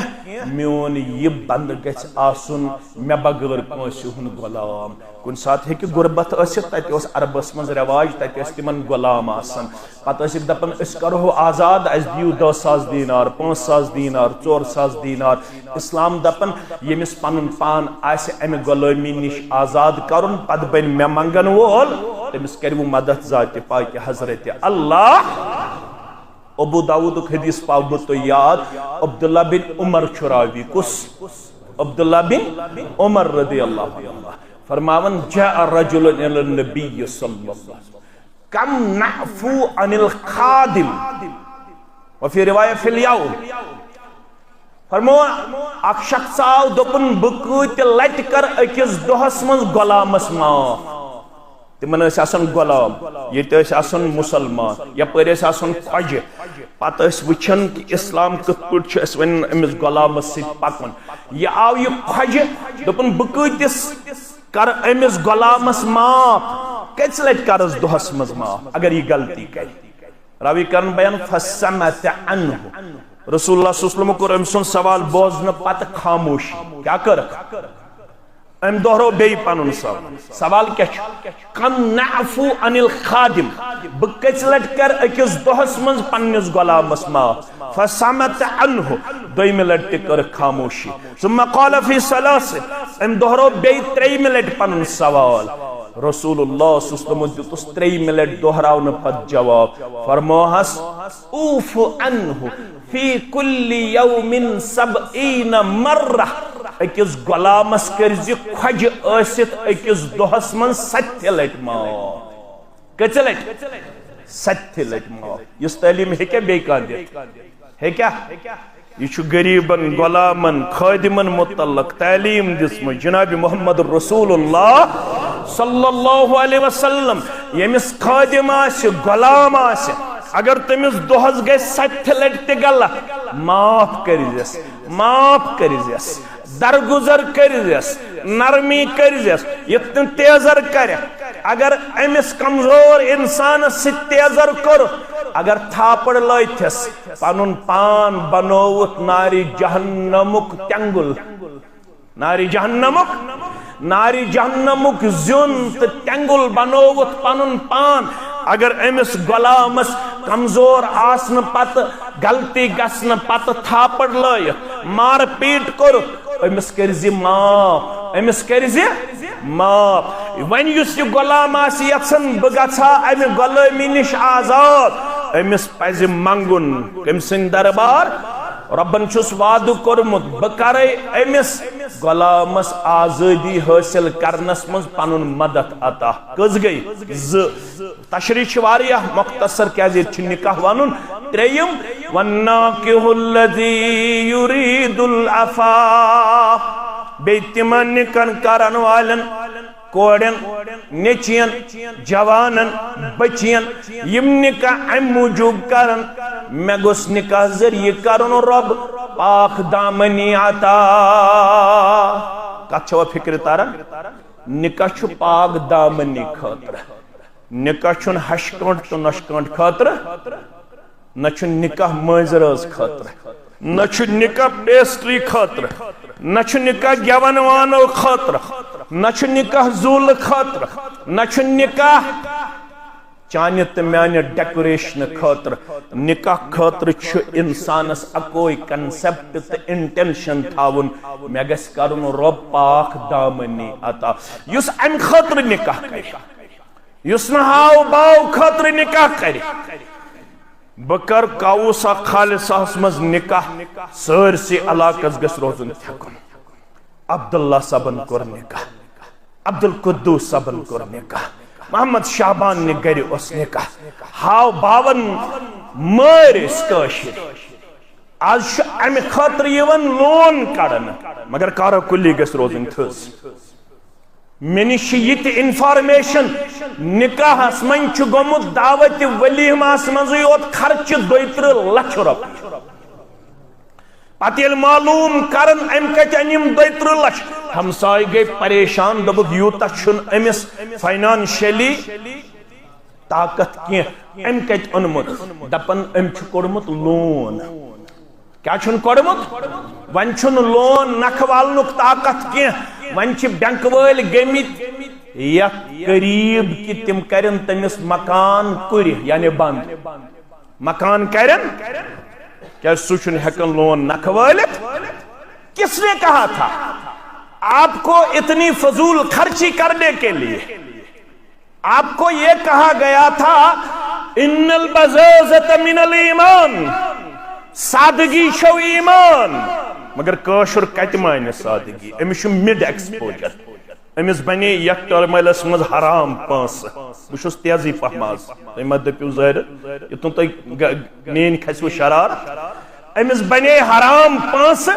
میون یہ بند گژھِ آسن مے بغیر کٲنٛسہِ ہُنٛد غلام کُنہِ ساتہٕ ہیٚکہِ غربت ٲسِتھ تتہِ اوس عربس منٛز رواج تتہِ ٲسۍ تِمن غلام آسان پتہٕ ٲسِکھ دپان أسۍ کرہو آزاد اَسہِ دِیِو 10,000 دینار 5,000 دینار 4,000 دینار اسلام دپان ییٚمِس پنُن پان آسہِ امہِ غلٲمی نِش آزاد کرُن پتہٕ بنہِ مےٚ منگن وول تٔمِس کروٕ مدد ذاتِ پاکہِ حضرت اللہ ابو داود حدیث پاو بہ تو یاد عبداللہ بن عمر چھراوی کس عبداللہ بن عمر رضی اللہ عنہ فرماون جاء رجل الى النبی صلی اللہ علیہ وسلم کم نعفو عن الخادم وفي رواية في اليوم فرماون اک شخص آو دپن بکوت لٹ کر اکس دہس من غلامس معاف تمن آسان غلام یہ آسان مسلمان یپر آسان خۄجہِ پتہ وچھن کہ اسلام کت پٲٹھۍ چھُ ون امس غلامس سۭتۍ پکن یہ آو یہ خۄجہِ دپن بہ کۭتِس کر امس غلامس معاف کٔژِ لٹہِ کرس دۄہس منٛز معاف اگر یہ غلطی کرِ راوی کرن بیان فسمت عنہ رسول اللہ صلی اللہ علیہ وسلم کوٚر أمۍ سُنٛد سوال بوزنہٕ پتہٕ خاموشی کیا کرکھ ام دوہرو بیٚیہِ پنُن سوال کیا چھُ کم نعفو عن الخادم بہ کٔژِ لٹہِ کر أکِس دۄہس منٛز پننِس غلامس معاف فسمت عنہ دویمہِ لٹہِ تہِ کٔرٕکھ خاموشی ثم قال فی ثلاث ام دوہرو بیٚیہِ ترٛیٚیمہِ لٹہِ پنُن سوال رسول اللہ صلی اللہ علیہ وسلم دِتُس ترٛیٚیمہِ لٹہِ دۄہراونہٕ پتہٕ جواب فرموہس اوف عنہ فی کل یوم 70 مرہ اکس غلامس کرزِ خۄجہِ ٲسِتھ اکس دۄہس منٛز 7 لٹہِ معاف کٔژِ لٹہِ 7 لٹہِ معاف یُس تعلیٖم ہیٚکیٛا بیٚیہِ کانٛہہ دِتھ ہیٚکیٛا یہ چھُ غریبن غلامن خادمن متعلق تعلیٖم دِژمٕژ جناب محمد رسول اللہ صلی اللہ علیہ وسلم ییٚمِس خادم آسہِ غلام آسہِ اگر تمس دہس گژھِ 7 لٹہِ تہِ غلط معاف کٔرزٮ۪س درگزر کٔرزٮ۪س نرمی کٔرزٮ۪س یِتھ نہٕ تیزر کرِ اگر امس کمزور انسانس سۭتۍ تیزر کوٚر اگر تھاپڑ لٲتھس پنُن پان بنووُتھ نارِ جہنمُک تینگل نارِ جہنمُک زیُن تہٕ تینگل بنووُتھ پنُن پان اگر امس غلامس کمزور آسن پتہ غلطی گژھنہٕ پتہٕ تھاپڑ لٲیِتھ مار پیٹ کوٚرُکھ امس کرزِ معاف وۄنۍ یُس یہِ غلام آسہِ یژھان بہٕ گژھٕ ہا امہِ غلٲمی نِش آزاد امس پزِ منگُن کٔمۍ سٕنٛدِ دربار ربن چھُس وعدٕ کوٚرمُت بہٕ کرے امس غلامس آزٲدی حٲصِل کرنس منٛز پنُن مدد عطا کٔژ گٔے 2 تشریح چھِ واریاہ مختصر کیازِ ییٚتہِ چھُ نکاح ونُن ترٛیٚیِم والناکِحُ الذی یُریٖدُ العفاف بیٚیہِ تِمن نِکن کرن والٮ۪ن کوڑٮ۪ن نیٚچوٮ۪ن جوانن بچین یم نکاح امہِ موٗجوٗب کرن مےٚ گوٚژھ نکاح ذٔریعہٕ کرُن رۄب پاک دامنی عطا کتھ چھوا فکر تران نکاح چھُ پاک دامنی خٲطرٕ نکاح چھُنہٕ ہشہِ کٲنٛٹھ تہٕ نۄشہِ کٲنٛٹھ خٲطرٕ نہ چھُ نکاح مٲنٛزِ رٲژ خٲطرٕ نہ چھُ نکاح پیسٹری خٲطرٕ نہ چھُ نکاح گٮ۪ون وانو خٲطرٕ نہ چھُ نکاح زوٗلہٕ خٲطرٕ نہ چھُ نکاح چانہ تو میانہ ڈیکوریشن خاطر نکاح خاطر چھ انسانس اکوئی کنسپٹ تو انٹینشن تھاون مے گژھِ کرن رب پاک دامنی عطا یس ام خاطر نکاح کرِ یس نہ ہاو باو خاطر نکاح کرِ بکر کاوسا خالصاس مز نکاح سرسی علاقس گژھِ روزن تھکن عبداللہ صبن کور نکاح عبدالقدوس صبن کور نکاح محمد شعبان نے گھر اس نکاح ہاو باون مارس کاشر آج ام خاطر یون لون کڑن مگر کارا کلی گژھِ روزن تھز مے نش یہ انفارمیشن نکاحس من گومت دعوت ولیمہس مزے یوت خرچ 32 لچھ رۄپیہِ پتہ ییٚلہِ معلوم کرن ام کتہِ انیم 32 لچھ ہمسائے گئی پریشان دبک یوتا چھن امس فائنانشلی طاقت کی ام کت انمت دپن ام چھ کوڑمت لون کیا چھن کوڑمت ون چھن لون نکھ والنک طاقت کی ون چھ بینک وال گمت یا قریب کی تم کرن تمس مکان کری یعنی بند مکان کرن کیا سوچن ہیکن لون نکھ والت کس نے کہا تھا آپ کو اتنی فضول خرچی کرنے کے لیے آپ کو یہ کہا گیا تھا ان البزازت من الایمان سادگی شو ایمان مگر کاشر کت مانے سادگی امس مڈ ایکسپوجر امس بنے یک ٹرملس مز حرام پانس بہت تیزی پہماز مت دپیو ظاہر یتن تھی نین کھسو شرار امس بنے حرام پانس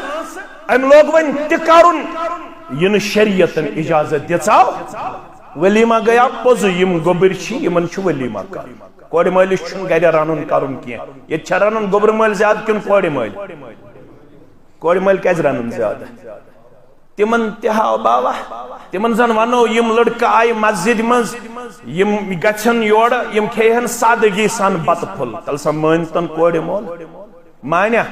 ام لوگ ون تکارن ین شریعتن اجازت دژاو ولیمہ گیا پوز یم گوبر چھ یمن چھ ولیمہ کر کوڑ مالس چھن گھر رنن کرن کی یہ چھ رنن گوبر مال زیادہ کن کوڑ مال کیاز رنن زیادہ تمن تہاو باوا تمن زن ونو یم لڑکہ آئی مسجد مز یم گچھن یور یم کھیہن سادگی سان بت پھل تل سا مانتن کوڑ مول مانیا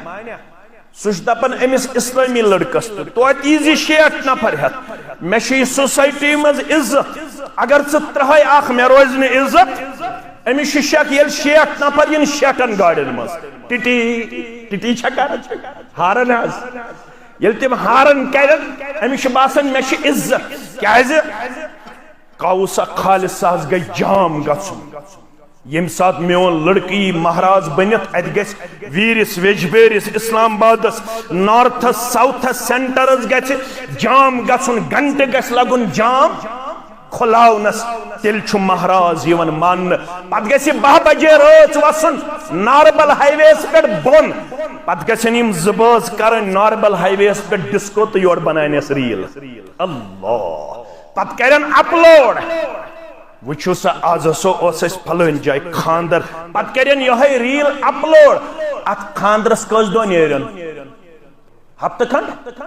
سوچ دپن امس اسلامی لڑکس تو ایزی 60 نفر ہت میں چھ سوسائٹی مز عزت اگر ژٕ ترہائی اخ مے روز نہ عزت امس شک یل 60 نفر ین 60 گاڑین مز ٹٹی چھکا ہارن حظ یل تم ہارن کرن امس باسن میں چھ عزت کیازِ کاوسا خالصاس گئی جام گژھن یم سات میون لڑکی مہراز بنت ات گژھِ ویرس ویجبیرس اسلام آبادس نارتھس ساؤتھس سینٹرس گژھِ جام گژھن گھنٹہ گژھِ لگن جام کھلاونس تیل چھ مہراز یون مان پت گژھِ 12 بجے رات وسن ناربل ہائی ویس پہ بون پت گژھن یم زباز کرن ناربل ہائی ویس پہ ڈسکو تو یور بنانس ریل اللہ پت کرن اپلوڈ وچھو سا آز سو اس پھلن جائے خاندر پت کرن یہ ریل اپلوڈ ات خاندرس کس دو نیرن ہفتہ کھنڈ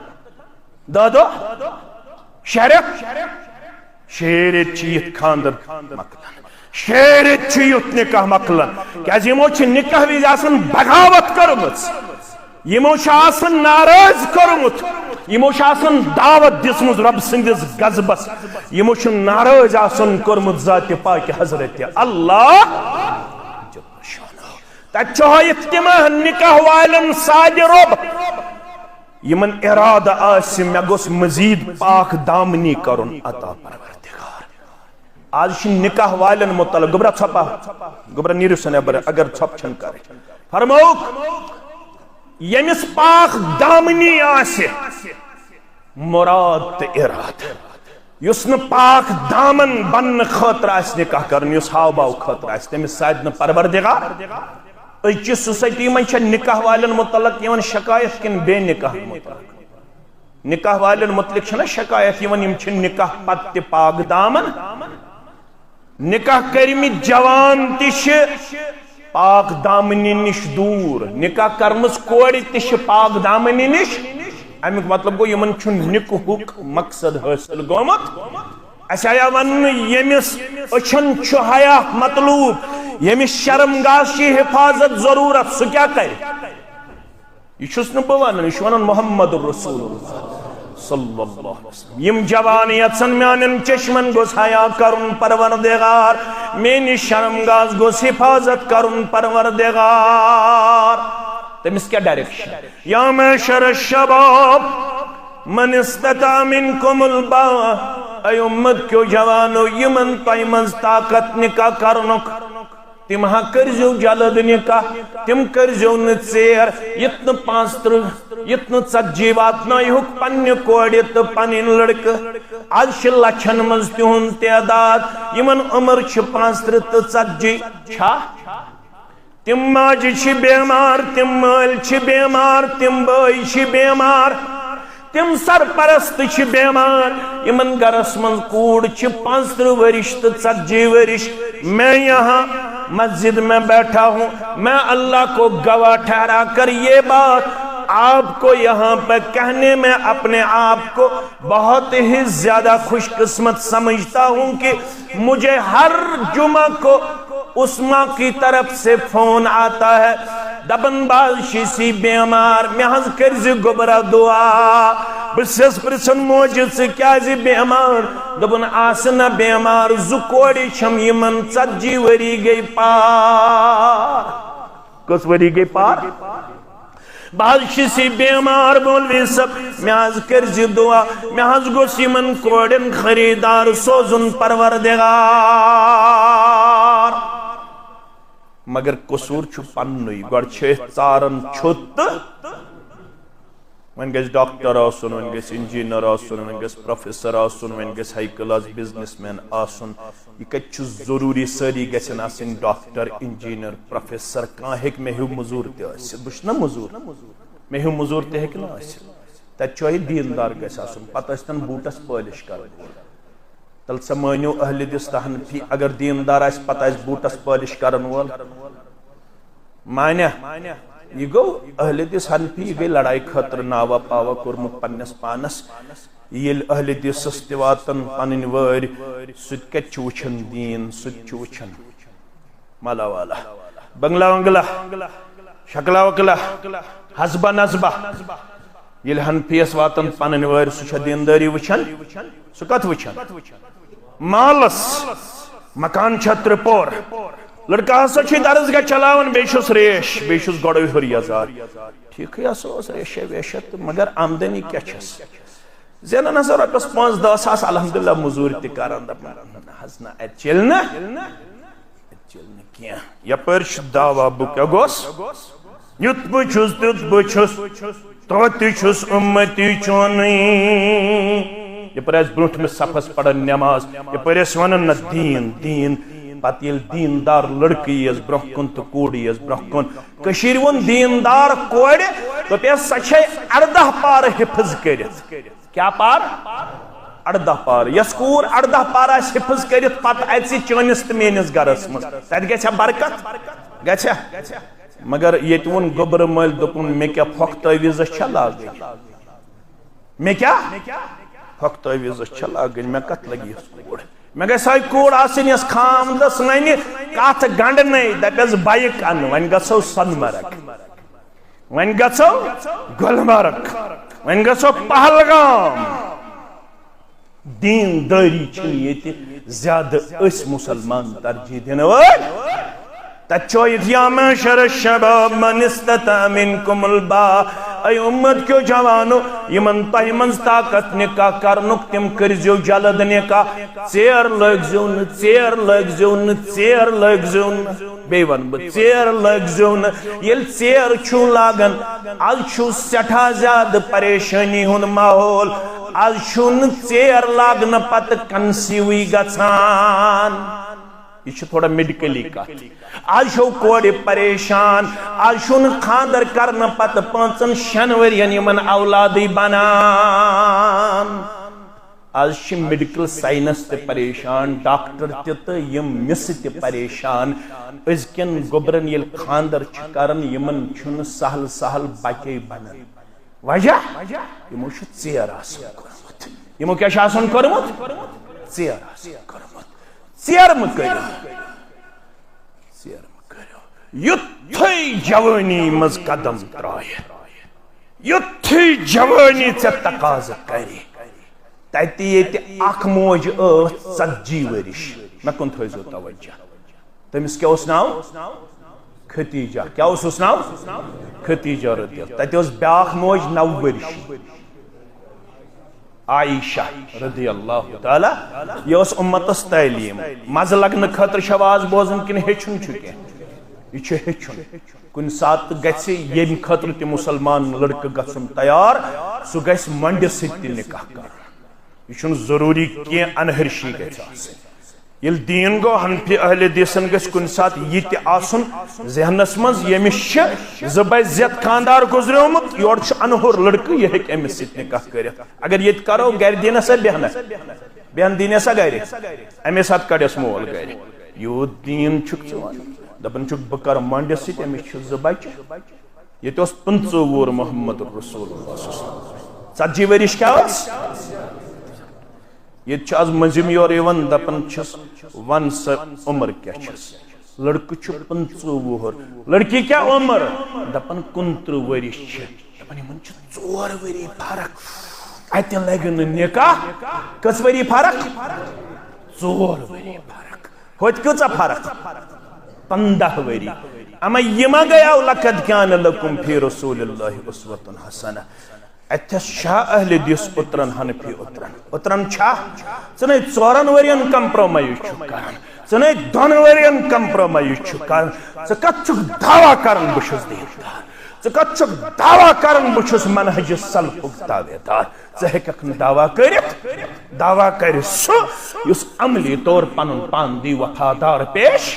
دو شیرت چیت خاندر مکلن شیرت چیت نکاح مکلن کیازِ یمو چھ نکاح ویز آسن بغاوت کرمت یمو چھ آسن ناراض کرمت یمو چھ آسن دعوت دسمز رب سندس غضبس یمو چھ ناراض آسن کرمت ذات پاک حضرت اللہ تت چھ تمہ نکاح والن ساد رب یمن ارادہ آس مے گوس مزید پاک دامنی کرن عطا پروردگار آج چھ نکاح والن متعلق گبرا چھپا گبرا نیرو سنبر اگر چھپ چھن کرے فرموک یمس پاک دامنی آسے مراد اراد یس ن پاک دامن بن خاطر آس نکاح کرن یس ہاو باو خاطر آس تمس ساد ن پروردگار اچ سوسائٹی من چھ نکاح والن متعلق یون شکایت کن بے نکاح متعلق نکاح والن متعلق چھنا شکایت یون یم چھ نکاح پت پاک دامن نکاح کرمی جوان تش پاک دامنی نش دور نکاح کرمس کوڑی تش پاک دامنی نش امیک مطلب گو یمن چھن نکاحک مقصد حاصل گومت اس آیا ون یمس اچھن چھ حیا مطلوب یمس شرمگاہ چھ حفاظت ضرورت سو کیا کرے یہ چھس نہ بوانن یہ ونن محمد رسول اللہ صلی اللہ علیہ وسلم یم جوان یژن میانن چشمن گوس حیا کرن پروردگار میری شرمگاہ گوس حفاظت کرن پروردگار. تمس کیا ڈائریکشن؟ یا معشر الشباب من استطاع منکم الباء، اے امت کیو جوانو یمن تۄہہِ منٛز طاقت نکاح کرنُک تم ہا کرزو جلد نکاح، تم کرزو نیر یتن 35 یتن 40 واتنائیوک پنہ کوڑ تو پن لڑکہ. آج لچھن مز تہند تعداد یمن عمر 35 تو 40 چھا. تم ماجہ چھ بیمار، تم مال چھ بیمار، تم بھائی چھ بیمار، تم سرپرست چھ بیمار. یمن گرس من کوڑ چھ 35 ورش تو 40 ورش. میں یہاں مسجد میں بیٹھا ہوں، میں اللہ کو گواہ ٹھہرا کر یہ بات آپ کو یہاں پہ کہنے میں اپنے آپ کو بہت ہی زیادہ خوش قسمت سمجھتا ہوں کہ مجھے ہر جمعہ کو عثما کی طرف سے فون آتا ہے دبن بادشی سی بیمار محض کرزی گبرہ دعا. بسیس پرسن موجود سے کیا زی بیمار؟ دبن آسنا بیمار زکوڑی چھم یمن 40 وری گئی پار. کس وری گئی پار؟ بادشی سی بیمار بولوی سب محض کرزی دعا، محض گوس یمن کوڑن خریدار سوزن پروردگار. مگر قصور چھو پنوی گوڑ چھے ژارن چھت. ون گیس ڈاکٹر آسن، ون گیس انجینئر آسن، ون گیس پروفیسر آسن، ون گیس ہائی کلاس بزنس مین آسن. یہ کت چھو ضروری ساری گیسن آسن ڈاکٹر انجینئر پروفیسر. کان ہیک میں ہیو مزور تے آسن بش نا مزور میں ہیو مزور تے ہیک نا آسن. تت چوئی دیندار گیس آسن پتہ استن بوٹس پالش کر تل سمانیو اہل دستان پھی اگر دیندار آس پتہ اس بوٹس پالش کرن وول مانیا. یہ گو اہل دس حنفی یہ گئی لڑائی خطر ناوا پاوا کورمت پنس پانس. یل اہل دسس تاتن پن ور سہ وچھن دین سہ وچھن مالا والا بنگلہ ونگلہ شکلا وکلا حسبہ نصبہ. یل حنفیس واتن پن ور سہ دینداری وچھن سہ کت وچھن مالس مکان چھتر پور. لڑکا ہسا چھ درسگاہ چلاون بیشس ریش بیشس گوڑو ہری ازار. ٹھیک ہے سو ریشہ ویشت مگر آمدنی کیا چھس زینن ہسا رپس 5-10 ساس الحمدللہ مزور تہ کران دپان حسنا ات چلنا کیا یپر دعوا بہ کیا گوس یت بچھس تیت بچھس توت چھس امتی چونی. یپر اس برونٹ میں صفس پڑھن نماز یپر اس ونن نہ دین دین پتہ یل دیندار لڑکی یس برونہ کن تو کوڑی یس برونہ کن کشیر ون دیندار کوڑ تو پہ سچے 18 پار حفظ کرت. کیا پار؟ 18 پار. یس کور 18 پار اس حفظ کرت پتہ اتسی چانس تو میانس گرس مز تت گژھا برکت گژھا. مگر یت ون گوبر مل دپن مے کیا پھۄکھ تعویذ چھا لاگن مے کیا پھۄکھ تعویذ چھا لاگن مے کت لگی اس کوڑ میں گئی سائی کوڑ آسن یس خام دس نینی کات گنڈ نہیں دپیس بائک ان ون گسو سن مرگ ون گسو گلمرگ ون گسو پہلگام. دین داری چھن یہ زیادہ اس مسلمان ترجیح دین وای. تچویت یا معشر الشباب من استطاع منکم الباء، اے امت کیو جوانو یمن تہ منز طاقت نکاح کرنک تم کرزیو جلد نکاح. ژیر لگزیو نہ ژیر لگزیو نہ ژیر لگزیو نہ بیٚیہِ ون بہٕ ژیر لگزیو نہ. ییٚلہِ ژیر چھُو لاگان آز چھُ سٮ۪ٹھاہ زیادٕ پریشٲنی ہُنٛد ماحول. آز چھُ نہٕ ژیر لاگنہٕ پتہٕ کنسیوٕے گژھان. یہ تھوڑا میڈیکلی کت. آج چھو کوڑی پریشان آج چھو خاندر کرنا پتہ 5-6 ورین یمن اولادی بنان. آج چھ میڈیکل سائنس تے پریشان ڈاکٹر تے یم مس تے پریشان. ازکن گوبرن یل خاندر چھ کرن یمن چھن سہل سہل بچے بنان. وجہ یمو چھ ژیر آسان کورمت. یمو کیا چھ آسان کورمت؟ ژیر آسان کورمت. ژیر مہ کٔرِو یُتھُے جوانی مز قدم ترٛایہِ یُتھُے جوانی ژےٚ تقاضہٕ کرِ تتہِ ییٚتہِ اکھ موج ٲس 40 ؤرِش مے کن تھٲیزیو توجہ تٔمِس کیٛاہ اوس ناو ختیجہ کیٛاہ اوسُس ناو ختیجہ رضی اللہ تتہِ اوس بیٛاکھ موج 9 ؤرِش عائشہ رضی اللہ تعالی یہ اوس امتس تعلیم مزٕ لگنہٕ خٲطرٕ چھِ آواز بوزن کِنہٕ ہیٚچھُن چھُ کینٛہہ یہ چھُ ہیٚچھُن کُنہِ ساتہٕ گژھِ ییٚمہِ خٲطرٕ تہِ مُسلمان لڑکہٕ گژھُن تیار سُہ گژھِ مۄنڈِ سۭتۍ تہِ نکاح کرُن یہ چھُنہٕ ضروٗری کینٛہہ انہرشی گژھِ آسٕنۍ ییٚلہِ دیٖن گوٚو حنفی اہل حدیثن گژھِ کُنہِ ساتہٕ یہِ تہِ آسُن ذہنس منٛز ییٚمِس چھِ 2 بجزت خاندار گُزریومُت یورٕ چھُ انہور لڑکہٕ یہِ ہیٚکہِ أمِس سۭتۍ نکاح کٔرِتھ اگر ییٚتہِ کرو گرِ دِیٖنہ سا بیہنہ بیہن دِیٖنہ سا گرِ امی ساتہٕ کڑٮ۪س مول گرِ یوٗت دیٖن چھُکھ ژٕ ونان دپان چھُکھ بہٕ کرٕ مۄنڈِ سۭتۍ أمِس چھِ 2 بچہِ ییٚتہِ اوس 25 وُہُر محمد رسول اللہ 40 ؤرِش کیٛاہ اوس یہ آز مٔنٛزِم یور یِوان دپان چھِس ون سا عمر کیٛاہ چھس لڑکہٕ چھُ 25 وُہُر لڑکی کیٛاہ عمر دپان 29 ؤرِش چھِ دپان یِمن چھِ 4 ؤری فرق اتہِ لگہِ نہٕ نکاح کٔژ ؤری فرق 4 ؤری فرق ہوٚتہِ کۭژاہ فرق 15 ؤری اما یہِ ما گٔیاو لقد کان لکم فی رسول اللہ اسوۃ حسنہ اتھس شاہ اہل حدیث اترن حنفی اترن چھا ژٕ نے 4 ؤرین کمپرومائز چھُکھ کران ژٕ نے 2 ؤرین کمپرومائز چھُکھ کران ژٕ کتھ چھُکھ دعویٰ کران بہٕ چھُس دیندار ژٕ کتھ چھُکھ دعویٰ کران بہٕ چھُس منہج سلفُک تابعدار ژٕ ہیٚککھ نہٕ دعویٰ کٔرِتھ دعویٰ کرِ سُہ یُس عملی طور پنُن پان دی وفادار پیش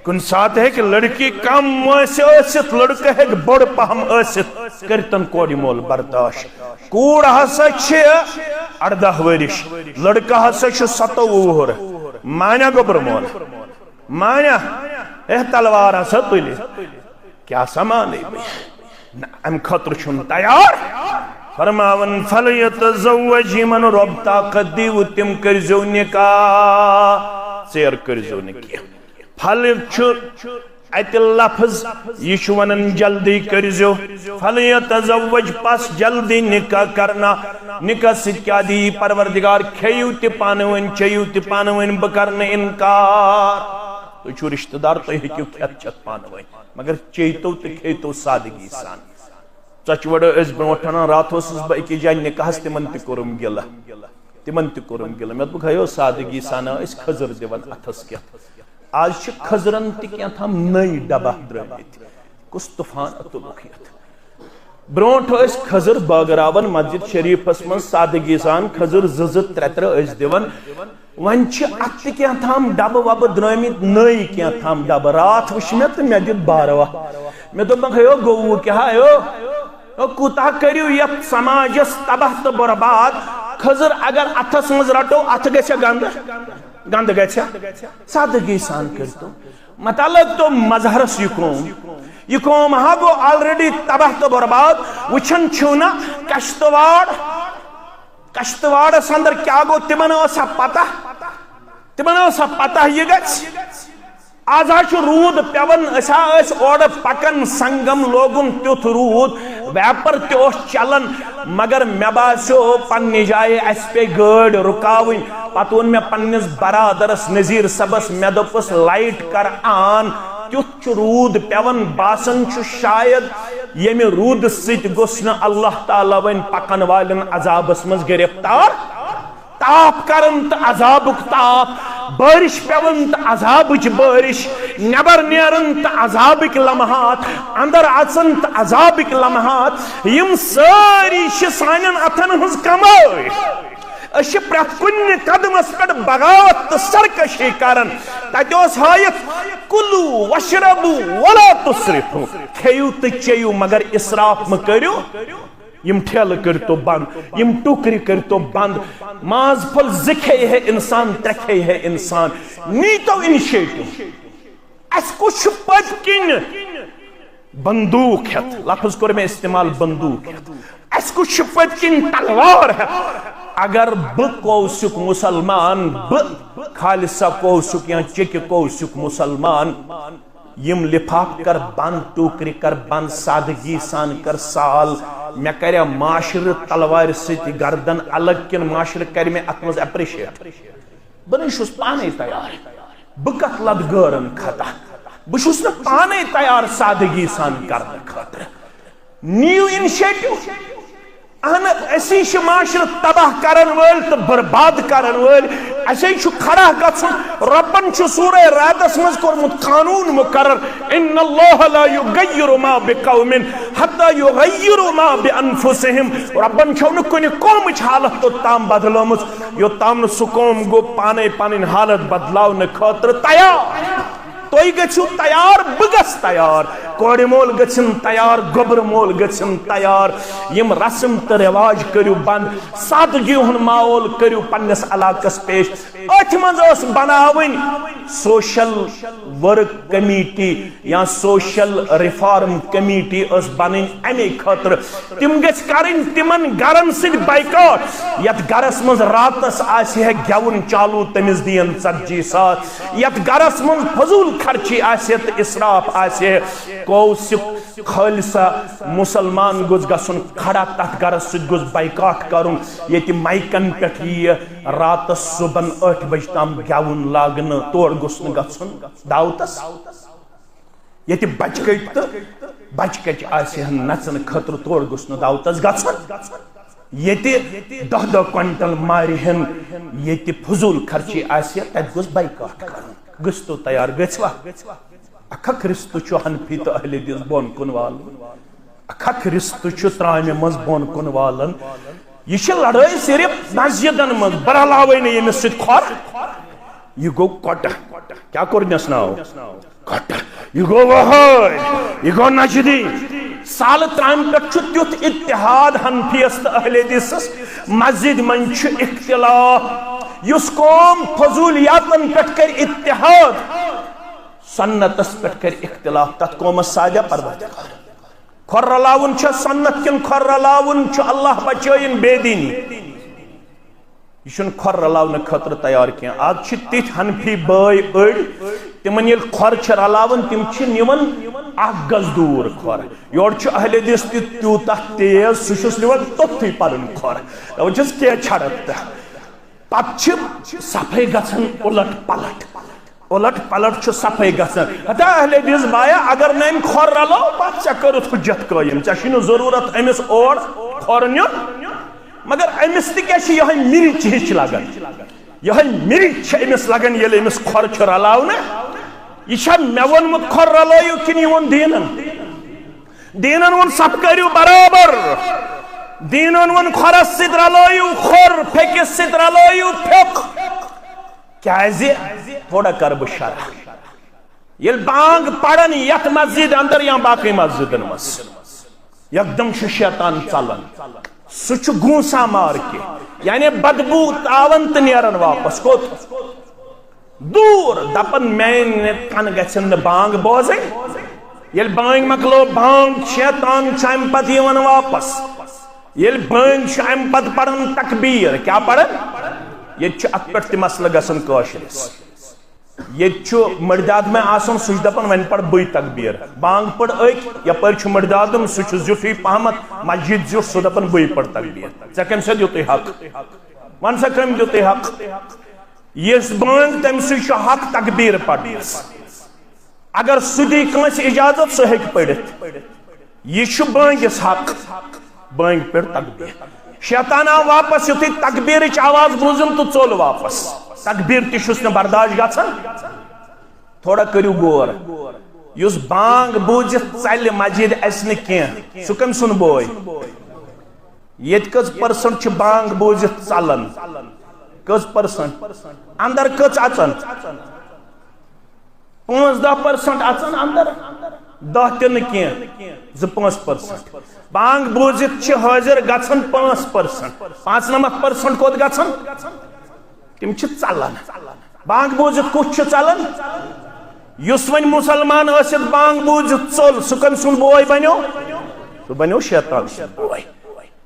کُنہِ ساتہٕ ہیٚکہِ لڑکی کم وٲنٛسہِ ٲسِتھ لڑکہٕ ہیٚکہِ بوٚڑ پہم ٲسِتھ کٔرتن کورِ مول برداشت کوٗر ہسا چھِ 18 ؤرِش لڑکہٕ ہسا چھُ 27 وُہُر مانیا گوٚبُر مول مانیا تلوار ہسا تُلہِ کیٛاہ سا مانے بہٕ نہ امہِ خٲطرٕ چھُنہٕ تیار فرماون فلیتزوج یِمن رۄب طاقت دیٖوٕ تِم کٔرۍزیو نکاح ژیر کٔرۍزیو نہٕ کینٛہہ پھل چھُ اتہِ لفظ یہ چھُ ونان جلدی کٔرۍزیو فلیتزوج پس جلدی نکاح کرنا نکاح سۭتۍ کیٛاہ دی پروردگار کھیٚیِو تہِ پانہٕ ؤنۍ چیٚیِو تہِ پانہٕ ؤنۍ بہٕ کرٕ نہٕ انکار تُہۍ چھُو رشتہٕ دار تُہۍ ہیٚکِو کھٮ۪تھ چٮ۪تھ پانہٕ ؤنۍ مگر چیٚیتو تہٕ کھیٚیتو سادگی سان ژۄچہِ وڑٕ ٲسۍ برونٛٹھ انان راتھ اوسُس بہٕ أکِس جایہِ نکاحس تِمن تہِ کوٚرُم گِلہٕ مےٚ دوٚپُکھ ہیو سادگی سان ٲسۍ کھٔزٕر دِوان اتھس کٮ۪تھ آج چھِ کھٔزرن تہِ کینٛہہ نٔے ڈبہ درٲمٕتۍ کُس طوفان تُلُکھ یتھ برونٛٹھ ٲسۍ کھٔزٕر بٲگراوان مسجد شریفس منٛز سادگی سان کھٔزٕر 2-2 3-3 ٲسۍ دِوان وۄنۍ چھِ اتھ تہِ کینٛہہ ڈبہٕ وبہٕ درٲمٕتۍ نٔے کینٛہہ ڈبہٕ راتھ وٕچھ مےٚ تہٕ مےٚ دیُت باروا مےٚ دوٚپمکھ ہیو گوٚوُ کیٛاہ کوٗتاہ کٔرِو یتھ سماجس تباہ تہٕ برباد کھٔزٕر اگر اتھس منٛز رٹو اتھ گژھِ گنٛدٕ گژھِ سادگی سان کٔرتو متا لٲگتو مظہرس یہ قوم ہا گوٚو آلریڈی تباہ تہٕ برباد وٕچھان چھِو نا کشتواڑس اندر کیٛاہ گوٚو تِمن ٲسا پتہ یہِ گژھِ آز چھُ روٗد پیوان أسۍ ٲسۍ اورٕ پکان سنگم لوگُن تیُتھ روٗد ویپر تہِ اوس چلان مگر مےٚ باسیو پننہِ جایہِ اسہِ پیٚیہِ گٲڑۍ رُکاوٕنۍ پتہٕ ووٚن مےٚ پننِس برادرس نذیٖر صٲبس مےٚ دوٚپُس لایٹ کر آن تیُتھ چھُ روٗد پیوان باسان چھُ شاید ییٚمہِ روٗدٕ سۭتۍ گوٚژھ نہٕ اللہ تعالیٰ وۄنۍ پکن والٮ۪ن عذابس منٛز گرفتار تاپ کرن تہٕ عذابُک تاپ بارش پیوان تہٕ عذابٕچ بارش نٮ۪بر نیرن تہٕ عذابٕکۍ لمحات اندر اژن تہٕ عذابٕکۍ لمحات یِم سٲری چھِ سانٮ۪ن اتھن ہٕنٛز کمٲے أسۍ چھِ پرٛٮ۪تھ کُنہِ قدمس پٮ۪ٹھ بغاوت تہٕ سرکشی کران تتہِ اوس ہٲیِتھ کُلوٗ وشربوٗ ولا تُسرفوٗ کھیٚیِو تہٕ چیٚیِو مگر اسراف مہٕ کٔرِو یم ٹھیلہٕ کٔرتو بند یم ٹُکرِ کٔرتو بند ماز پھوٚل 2 کھیٚیہِ ہے انسان 3 کھیٚیہِ ہے انسان نیٖتو اِنشیٹِو اسہِ کُس چھُ پٔتۍ کِنۍ بندوٗق ہٮ۪تھ لفظ کوٚر مےٚ استعمال بندوٗق ہٮ۪تھ اسہِ کُس چھُ پٔتۍ کِنۍ تلوار ہٮ۪تھ اگر بہٕ کوسُک مُسلمان بہٕ خالصہ کوسُک یا چیٚکہِ کوسُک مُسلمان یم لفاف کر بند ٹوکرِ کر بند سادگی سان کر سال مےٚ کریا معاشرٕ تلوارِ سۭتۍ گردن الگ کِنہٕ معاشرٕ کرِ مےٚ اتھ منٛز اپرِشیٹ بہٕ پانے تیار بہٕ کتھ لد گٲرن خطا بہٕ چھُس نہٕ پانے تیار سادگی سان کرنہٕ خٲطرٕ نیو انیشیٹو اہن اسی چھ معاشرٕ تباہ کرن وٲلۍ تہٕ برباد کرن وٲلۍ اسی چھ کھڑا گژھُن ربن چھ سورہ رعدس منٛز کوٚرمُت قانوٗن مقرر ان اللہ لا یغیر ما بقوم حتی یغیروا ما بانفسہم ربن چھو نہٕ کُنہِ قومٕچ حالت توٚتام بدلٲمٕژ یوٚتام نہٕ سُہ قوم گوٚو پانے پنٕنۍ حالت بدلاونہٕ خٲطرٕ تیار تُہۍ گٔژھِو تیار بہٕ گژھٕ تیار کورِ مول گژھن تیار گوبر مول گژھن تیار یم رسم تہٕ رواج کٔرِو بند سادگی ہُنٛد ماحول کٔرِو پننس علاقس پیش أتھۍ منٛز ٲس بناوٕنۍ سوشل ورک کمیٹی یا سوشل ریفارم کمیٹی ٲس بنٕنۍ امی خٲطرٕ تِم گژھِ کرٕنۍ تِمن گرن سۭتۍ بایکاٹ یتھ گرس منٛز راتس آسہِ ہے گٮ۪وُن چالوٗ تٔمِس دِیَن 40,000 یتھ گرس منٛز فضوٗل خرچی آسہِ تہٕ اسراف آسہِ کوسک خالصہ مسلمان گوٚژھ گژھُن کھڑا تتھ گرس سۭتۍ گوٚژھ بایکاٹ کرُن ییٚتہِ مایکن پٮ۪ٹھ یِیہِ راتس صبحن 8 بجہِ تام گٮ۪وُن لاگنہٕ تور گوٚژھ نہٕ گژھُن دعوتس ییٚتہِ بچہِ کٔٹۍ تہٕ بچہِ کچہِ آسہِ ہن نژنہٕ خٲطرٕ تور گوٚژھ نہٕ دعوتس گژھُن ییٚتہِ 10 کوینٹل مارِ ہن ییٚتہِ فضوٗل خرچی آسہِ تتہِ گوٚژھ بایکاٹ کرُن گٔژھتو تیار گژھوا اکھ رستہٕ چھُ حنفی تہٕ اہل حدیث بۄن کُن والُن اکھ رستہٕ چھُ ترامہِ منٛز بۄن کُن والُن یہ چھِ لڑٲے صرف مسجدن منٛز بہٕ رلاوے نہٕ ییٚمِس سۭتۍ کھۄر یہ گوٚو کۄٹہٕ کیٛاہ کوٚرنس ناو کۄٹہٕ یہ گوٚو وہٲرۍ یہ گوٚو نجدی سالہٕ ترامہِ پٮ۪ٹھ چھُ تیُتھ اتحاد حنفیس تہٕ اہل حدیثس مسجد منٛز چھُ اختلاف یُس قوم فضولیاتن پٮ۪ٹھ کرِ اتحاد سنتس پٮ۪ٹھ کرِ اختلاف تتھ قومس سادیا پروردگار کھۄر رلاوُن چھا سنت کِنہٕ کھۄر رلاوُن چھُ اللہ بچٲیِن بے دیٖنی یہ چھُنہٕ کھۄر رلاونہٕ خٲطرٕ تیار کینٛہہ آز چھِ تِتھۍ حنفی بٲے أڑۍ تِمن ییٚلہِ کھۄر چھِ رلاوان تِم چھِ نِوان 1 گز دوٗر کھۄر یورٕ چھُ اہل حدیث تہِ تیوٗتاہ تیز سُہ چھُس نِوان توٚتھُے پنُن کھۄر دپان چھِس کینٛہہ چھڑت تہٕ پتہٕ چھِ صفٲیی گژھان الٹ پلٹ چھُ صفٲیی گژھان ہتا اہل حدیث بایا اگر نہٕ أمۍ کھۄر رلو پتہٕ ژےٚ کٔرٕتھ حُجت قٲیِم ژےٚ چھُے نہٕ ضروٗرت أمِس اور کھۄر نیُن مگر أمِس تہِ کیٛاہ چھِ یِہوٚے مِرِچ ہِش لگان یِہوٚے مِرِچ چھِ أمِس لگان ییٚلہِ أمِس کھۄر چھُ رلاونہٕ یہ چھا مےٚ ووٚنمُت کھۄر رلٲیِو کِنہٕ یہِ ووٚن دیٖنن ووٚن سب کٔرِو برابر دیٖنن ووٚن کھۄرس سۭتۍ رلٲیِو کھۄر پھیٚکِس سۭتۍ رلٲیِو پھیٚک کیازِ تھوڑا کر بہٕ شرح ییٚلہِ بانگ پرن یتھ مسجد اندر یا باقی مسجدن منٛز یکدم چھُ شیطان ژلان سُہ چھُ گونسا مار کے یعنی بدبو تاون تہٕ نیران واپس کوٚت دوٗر دپان میانہِ کن گژھن نہٕ بانگ بوزٕنۍ ییٚلہِ بانگ مۄکلو بانگ شیطان چھُ امہِ پتہٕ یِوان واپس ییٚلہِ بانگ چھُ امہِ پتہٕ پران تکبیٖر کیٛاہ پران ییٚتہِ چھُ اتھ پٮ۪ٹھ تہِ مسلہٕ گژھان کٲشرِس ییٚتہِ چھُ مٔرداد مےٚ آسان سُہ چھُ دپان وۄنۍ پڑ بٕے تکبیٖر بانگ پٔر أکۍ یپٲرۍ چھُ مٔردادُم سُہ چھُ زیُٹھٕے پہمتھ مسجد زیُٹھ سُہ دپان بٕے پڑ تکبیٖر ژےٚ کٔمۍ سۭتۍ دیُتُے حق ون سا کٔمۍ دیُتُے حق یُس بانگ تٔمۍ سُے چھُ حق تکبیٖر پرنس اگر سُہ دی کٲنٛسہِ اجازت سُہ ہیٚکہِ پٔرِتھ یہ چھُ بٲنگِس حق بانگ پٔر تکبیٖر شیطان آو واپس یُتھُے تکبیٖرٕچ آواز بوٗزُم تہٕ ژوٚل واپس تکبیٖر تہِ چھُس نہٕ برداشت گژھان تھوڑا کٔرِو غور یُس بانگ بوٗزِتھ ژلہِ مسجد اَژِ نہٕ کینٛہہ سُہ کٔمۍ سُنٛد بوے ییٚتہِ کٔژ پٔرسنٹ چھِ بانگ بوٗزِتھ ژلان کٔژ پٔرسنٹ اندر کٔژ اژان 5-10% اژان اندر 10 تہِ نہٕ کینٛہہ 2-5% بانگ بوٗزِتھ چھِ حٲضِر گژھان 5% 95% کوٚت گژھان تِم چھِ ژلان بانگ بوٗزِتھ کُس چھُ ژلان یُس وۄنۍ مُسلمان ٲسِتھ بانگ بوٗزِتھ ژوٚل سُہ کٔمۍ سُنٛد بوے بنیو سُہ بنیو شیطان سُنٛد بوے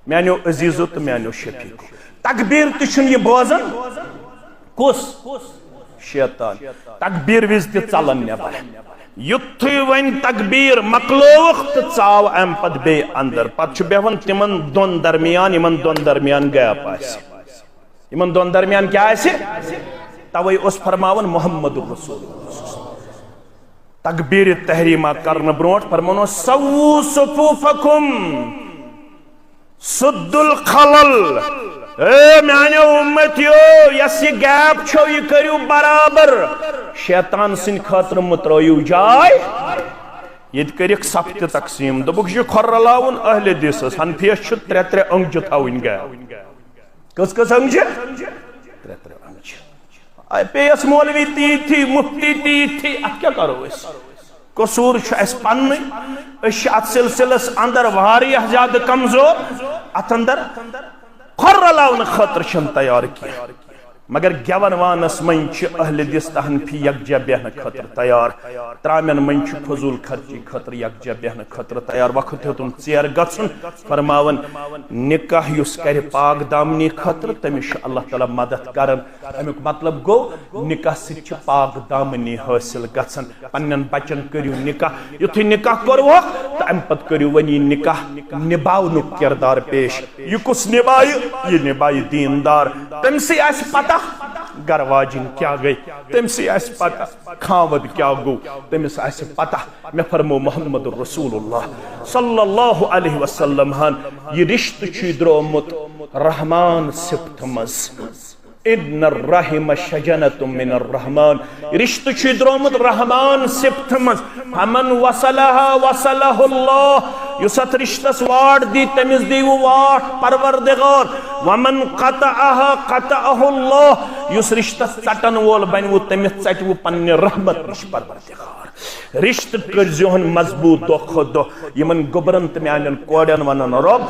میانیو عزیٖزو تہٕ میانیو شفیٖقو تکبیٖر تہِ چھُنہٕ یہِ بوزان کُس شیطان تکبیٖر وِزِ تہِ ژلان نٮ۪بر یُتھُے وۄنۍ تکبیٖر مۄکلٲوُکھ تہٕ ژاو امہِ پتہٕ بیٚیہِ اندر پتہٕ چھُ بیہوان تِمن دۄن درمیان یِمن دۄن درمیان گیپ آسہِ یِمن دۄن درمیان کیٛاہ آسہِ توے اس فرماون محمد الرسول اللہ تکبیر تحریمہ کرن برونٹ فرمانو سووا صفوفکم سد الخلل اے میانیو امتیو یس یہ گیپ چھو یہ کریو برابر شیطان سن خاطر مترویو جائے یہ کرک سخت تقسیم دبک یہ کھرلاون اہل دیسس حنفیس چھ ترے انگج تھاون گیپ کس انگج ترے انگج پیس مولوی تی تھی مفتی تی تھی ات کیا کرو اس قصور اس پن اس ات سلسلس اندر واریہ زیادہ کمزور ات اندر کھرلاون خاطر چھن تیار کیا مگر گیون وانس من اہل دست حنفی یکجا بیہن خطر تیار ترامین من فضول خرچی خطر یکجا بیہن خطر تیار وقت ہتن ژیر گژھن فرماون نکاح یس کر پاک دامنی خطر تمس اللہ تعالی مدد کرن امیک مطلب گو نکاح سچ پاک دامنی حاصل گژھن پنن بچن کریو نکاح یتھے نکاح کرو تو ام پت کریو ونی نکاح نباونک کردار پیش یہ کس نبائی یہ نبائی دیندار تم سے اس پتہ گر واجن کیا گئی تم سے اس پتہ کھاود کیا گو تم سے اس پتہ میں فرمو محمد الرسول اللہ صلی اللہ علیہ وسلم ہن یہ رشت چھ درومت رحمان صفت مز ان الرحم شجنت من الرحمن رشت چھ درومت رحمان صفت مز فمن وصلها وصله اللہ یسات رشتس واٹ دی تمس دیو واٹ پروردگار ومن قطعها قطعه اللہ یس رشتس ژٹن وول بنو تمس ژٹو پنہ رحمت نش پروردگار رشت کرزہن مضبوط دہ کھت دہ یمن گبرن تو میان کوڑین ونن رب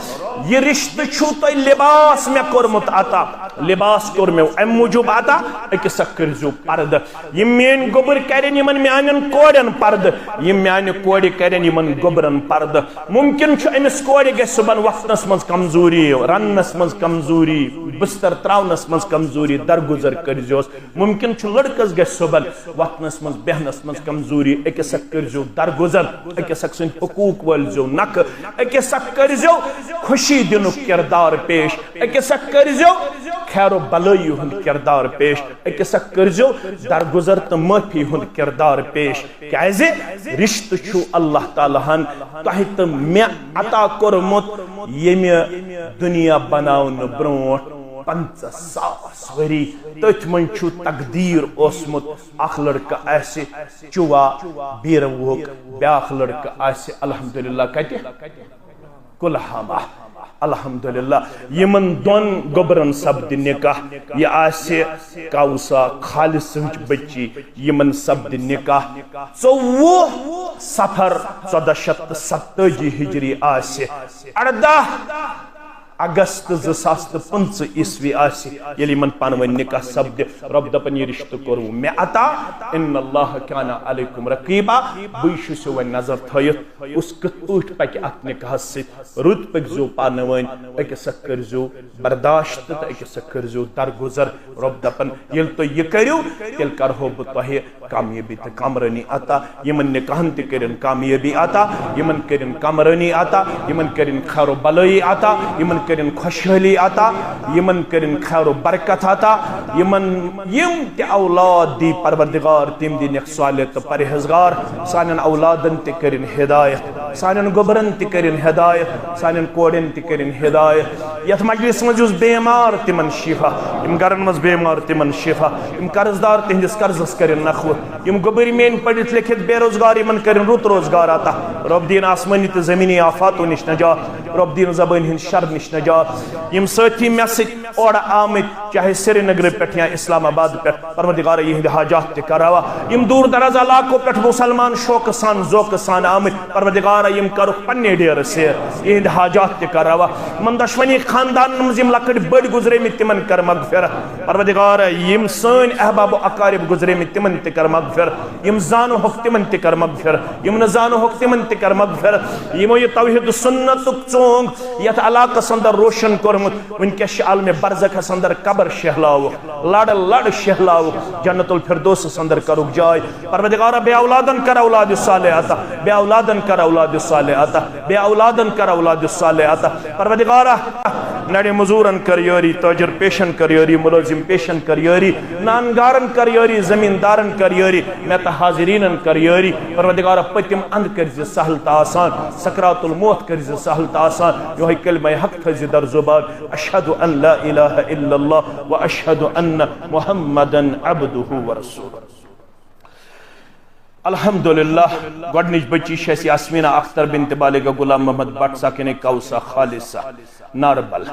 یہ رشت چھو تو لباس میں کورمت عطا لباس کور میں ام موجوب عطا اکس کرزو پرد یم مین گبر کرن یمن میان کوڑین پرد یم میان کوڑی کرن یمن گبرن پرد ممکن چھ امس کوڑی گژھِ صبحن وقتنس منز کمزوری رننس منز کمزوری بستر تراونس منز کمزوری درگزر کرزوس ممکن چھ لڑکس گژھِ صبحن وقتنس منز بہنس منز کمزوری اکس کرزو درگزر اکس سن حقوق ولزو نک اکس کرزو خوشی دنک کردار پیش اکس کرزو خیر و بلائی ہند کردار پیش اکس کرزو درگزر تو معافی ہند کردار پیش کیازِ رشت چھو اللہ تعالی ہن تہ تو میں عطا کورمت یم دنیا بناون برونٹ 50,000 وری تت من چھو تقدیر اوسمت اخ لڑکہ آسہ چوا بیروک بیاخ لڑکہ آسہ الحمدللہ کتہ کلہامہ الحمدللہ یمن دون گبرن سپد نکاح یہ آسہ کاوسا خالص سنچ بچی یمن سپد نکاح 24 صفر 1470 ہجری آسہ 18 اگست 2005 عیسوی آسی یلی من پانوین نکاح سپد رب دپن یہ رشتہ کرو میں عطا ان اللہ کان علیکم رقیبا بیشو سے وہ نظر تھیت اس کت پوٹ پاک ات نکاح ست رود پکزو پانوین اک سکرزو برداشت اک سکرزو درگزر رب دپن یل تو یہ کریو تیل کرہو بتوہی کامیابی تا کامرانی عطا یمن نکاحن تی کرن کامیابی عطا یمن کرن کامرانی عطا یمن کرن خیر و بلائی عطا یمن کرن خوشحالی عطا یمن کرن خیر و برکت عطا یم تی اولاد دی پروردگار تیم دی نیک صالح تو پرہیزگار سانن اولادن تی کرن ہدایت سانن گبرن تی کرن ہدایت سانن کوڑن تی کرن ہدایت یت مجلس مجوز بیمار تمن شفا یم گرن مز بیمار تمن شفا یم قرضدار تہندس قرضس کرن نخوت یم گبر مین پڑھت لکھت بے روزگار یمن کرن رت روزگار عطا رب دین آسمانی تو زمینی آفاتو نش نجات رب دین زبان ہند شر نش نجات یم ساتھی میں سک اور آمد چاہے سری نگر پہ یا اسلام آباد پہ پروردگار یہند حاجات تے کراوا یم دور دراز علاقوں پہ مسلمان شوق سان ذوق سان آمد پروردگار یم کرو پنے ڈیر سیر یہند حاجات تے کراوا من دشمنی خاندان مز یم لکڑ بڑ گزرے میں تمن کر مغفرت پروردگار یم سن احباب و اقارب گزرے میں تمن تے کر مغفرت یم زانو حق تمن تے کر مغفرت یم نزانو حق تمن تے کر مغفرت یمو یہ توحید سنت چونگ یت علاقہ سندر روشن کرمت ونکش عالم برزخ سندر قبر شہلاو لڑ لڑ شہلاو جنت الفردوس سندر کروک جائے پروردگار بے اولادن کر اولاد صالح عطا بے اولادن کر اولاد صالح عطا بے اولادن کر اولاد صالح عطا پروردگار نڑ مزورن کر یاری تاجر پیشن کر یاری ملازم پیشن کر یاری نانگارن کر یاری زمیندارن کر یاری میں تا حاضرینن کر یاری پروردگار پتم اند کر زی سہل تا آسان سکرات الموت کر زی سہل تا آسان یوہی کلمہ حق تھا زی در زبان اشہد ان لا الہ الا اللہ و اشہد ان محمدن عبدہ و رسول الحمدللہ گوڑنیچ بچی شیس یاسمینہ اختر بنت بالغ غلام محمد بٹ ساکن کوثر خالصہ ناربل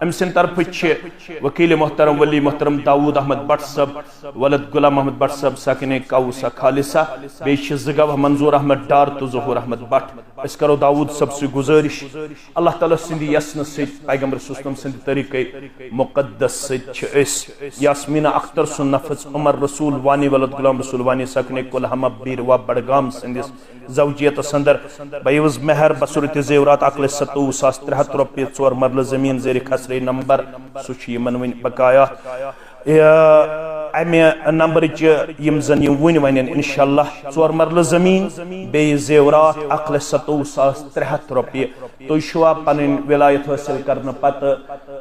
ام سن طرف چھے وکیل محترم ولی محترم داود احمد بٹ صاحب ولد غلام محمد بٹ صاحب ساکن کوثر خالصہ بیش زگو منظور احمد ڈار تو ظہور احمد بٹ اس کرو داود صاحب سے گزارش اللہ تعالیٰ سندی یسن سید پیغمبر سوسلم سندی طریقے مقدس سید چھ اس یاسمینہ اختر سن نفذ عمر رسول وانی ولد غلام رسول وانی ساکن کلہم بیر و بڑگام سندس زوجیت سندر بیوز مہر بصورت زیورات اقل 27,300 روپیہ 4 مرل زمین زیر خسرے نمبر سوچی منوین بقایا امی نمبر یم زن یم ونین انشاءاللہ 4 مرل زمین بی زیورات اقل 27,300 روپیہ تو شوا پنن ولایت حاصل کرنا پت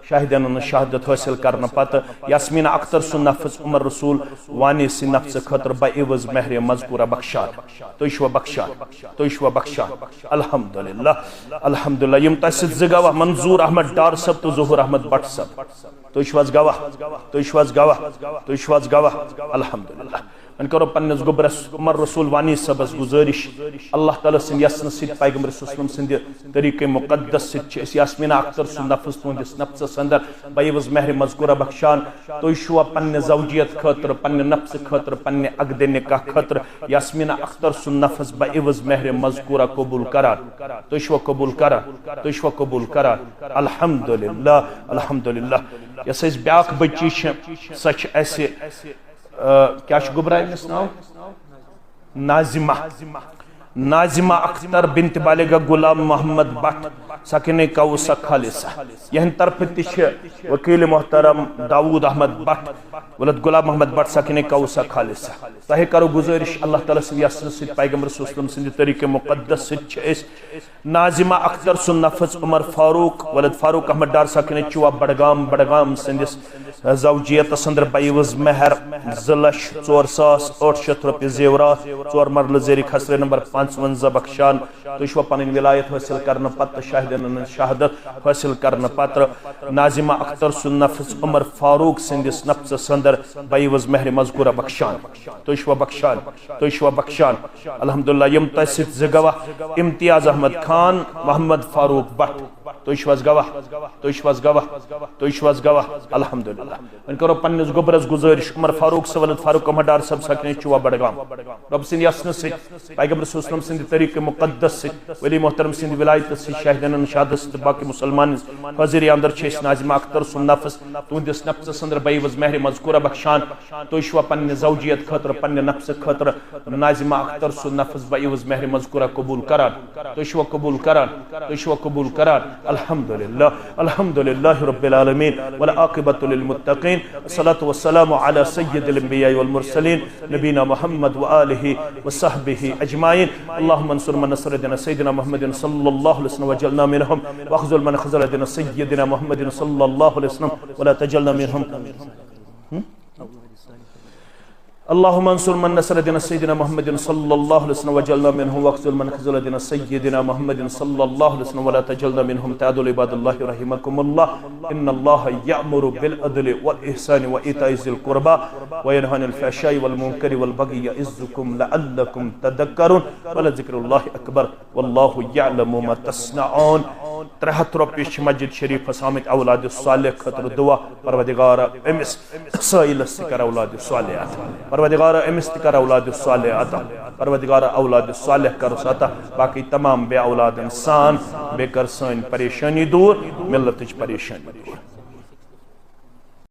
شاہدین شہادت حاصل کرنا پت یاسمینہ اختر سن نفذ عمر رسول وانی سی نفذ خطر بعوض مہر مذکورہ بخشان تو شوا بخشان الحمدللہ الحمدللہ یم تسد زگوا منظور احمد ڈار صاحب تو ظہور احمد بٹ صاحب تو شواز گواہ الحمدللہ ان کرو پنس گبرس عمر رسول وانی صاحبس گزارش اللہ تعالیٰ سن یسن سید پیغمبر وسلم سند طریقے مقدس سید یاسمینہ اختر سن نفذ تہندس نفس اندر بعوض مہر مذکورہ بخشان تو شوا پنہ زوجیت خاطر پنہ نفس خاطر پنہ عقد نکاح خاطر یاسمینہ اختر سن نفذ بعوض مہر مذکورہ قبول کران تو شوا قبول کران الحمدللہ الحمدللہ یس اس بیاک بچی سچ ایسے کیا گبرائے مس ناو ناظمہ اختر بنت بالغ غلام محمد بٹ ساکن کوثر خالصہ یہن طرف تش وکیل محترم داود احمد بٹ ولد غلام محمد بٹ ساکن کوثر خالصہ تہ کرو گزارش اللہ تعالیٰ سن یسن سید پیغمبر صلی اللہ علیہ وسلم سند طریقے مقدس سید اس ناظمہ اختر سن نفذ عمر فاروق ولد فاروق احمد ڈار ساکن چوا بڑگام سندس زوجیت سندر بعوض مہر 2,04,800 روپیہ زیورات 4 مرل زیر خسرے نمبر 55 بخشان تو شوا پنن ولایت حاصل کرنا پتر شاہدین شہادت حاصل کرنا پتر ناظمہ اختر سن نفذ عمر فاروق سندس نفس سندر بعوض مہر مذکورہ بخشان تو شوا بخشان الحمدللہ M تسد زگوا Imtiaz Ahmad Khan Muhammad Farooq but تو شواز گواہ الحمدللہ ان کرو پنس گبرس گزارش عمر فاروق سولد فاروق احمد ڈار صاحب ساکن چوا بڑگام رب سند یسن سید پیغمبر صلی اللہ علیہ وسلم سند طریقے مقدس سید ولی محترم سند ولایت سید شاہدین شہادت سید باقی مسلمان حاضر اندر چھس ناظمہ اختر سن نفس تہندس نفس سندر بعوض مہر مذکورہ بخشان تو شوا پنہ زوجیت خاطر پنہ نفس خاطر ناظمہ اختر سن نفس بعوض مہر مذکورہ قبول کران تو شوا قبول کران الحمدللہ رب العالمین والعاقبۃ للمتقین الصلاة والسلام علی سید الانبیاء والمرسلین نبینا محمد وآلہ وصحبہ اجمعین اللہم انصر من نصر دین سیدنا محمد صلی اللہ علیہ وسلم وجعلنا منہم واخذل من خذل دین سیدنا محمد صلی اللہ علیہ وسلم ولا تجعلنا منہم اللهم انصر من نصر دين سيدنا محمد صلى الله عليه وسلم وجعلنا منهم واخذل من خذل دين سيدنا محمد صلى الله عليه وسلم ولا تجعلنا منهم تعالوا عباد الله رحمكم الله ان الله يأمر بالعدل والإحسان وإيتاء ذي القربى وينهى عن الفحشاء والمنكر والبغي يعظكم لعلكم تذكرون ولذكر الله أكبر والله يعلم ما تصنعون 300 روپیہ مسجد شریف سامت اولاد صالح خطر دعا پروردگار امس سائل استکر اولاد صالح عطا پروردگار امس تکر اولاد صالح عطا پروردگار اولاد صالح کر ساتا باقی تمام بے اولاد انسان بے کر سائن پریشانی دور ملتج پریشانی دور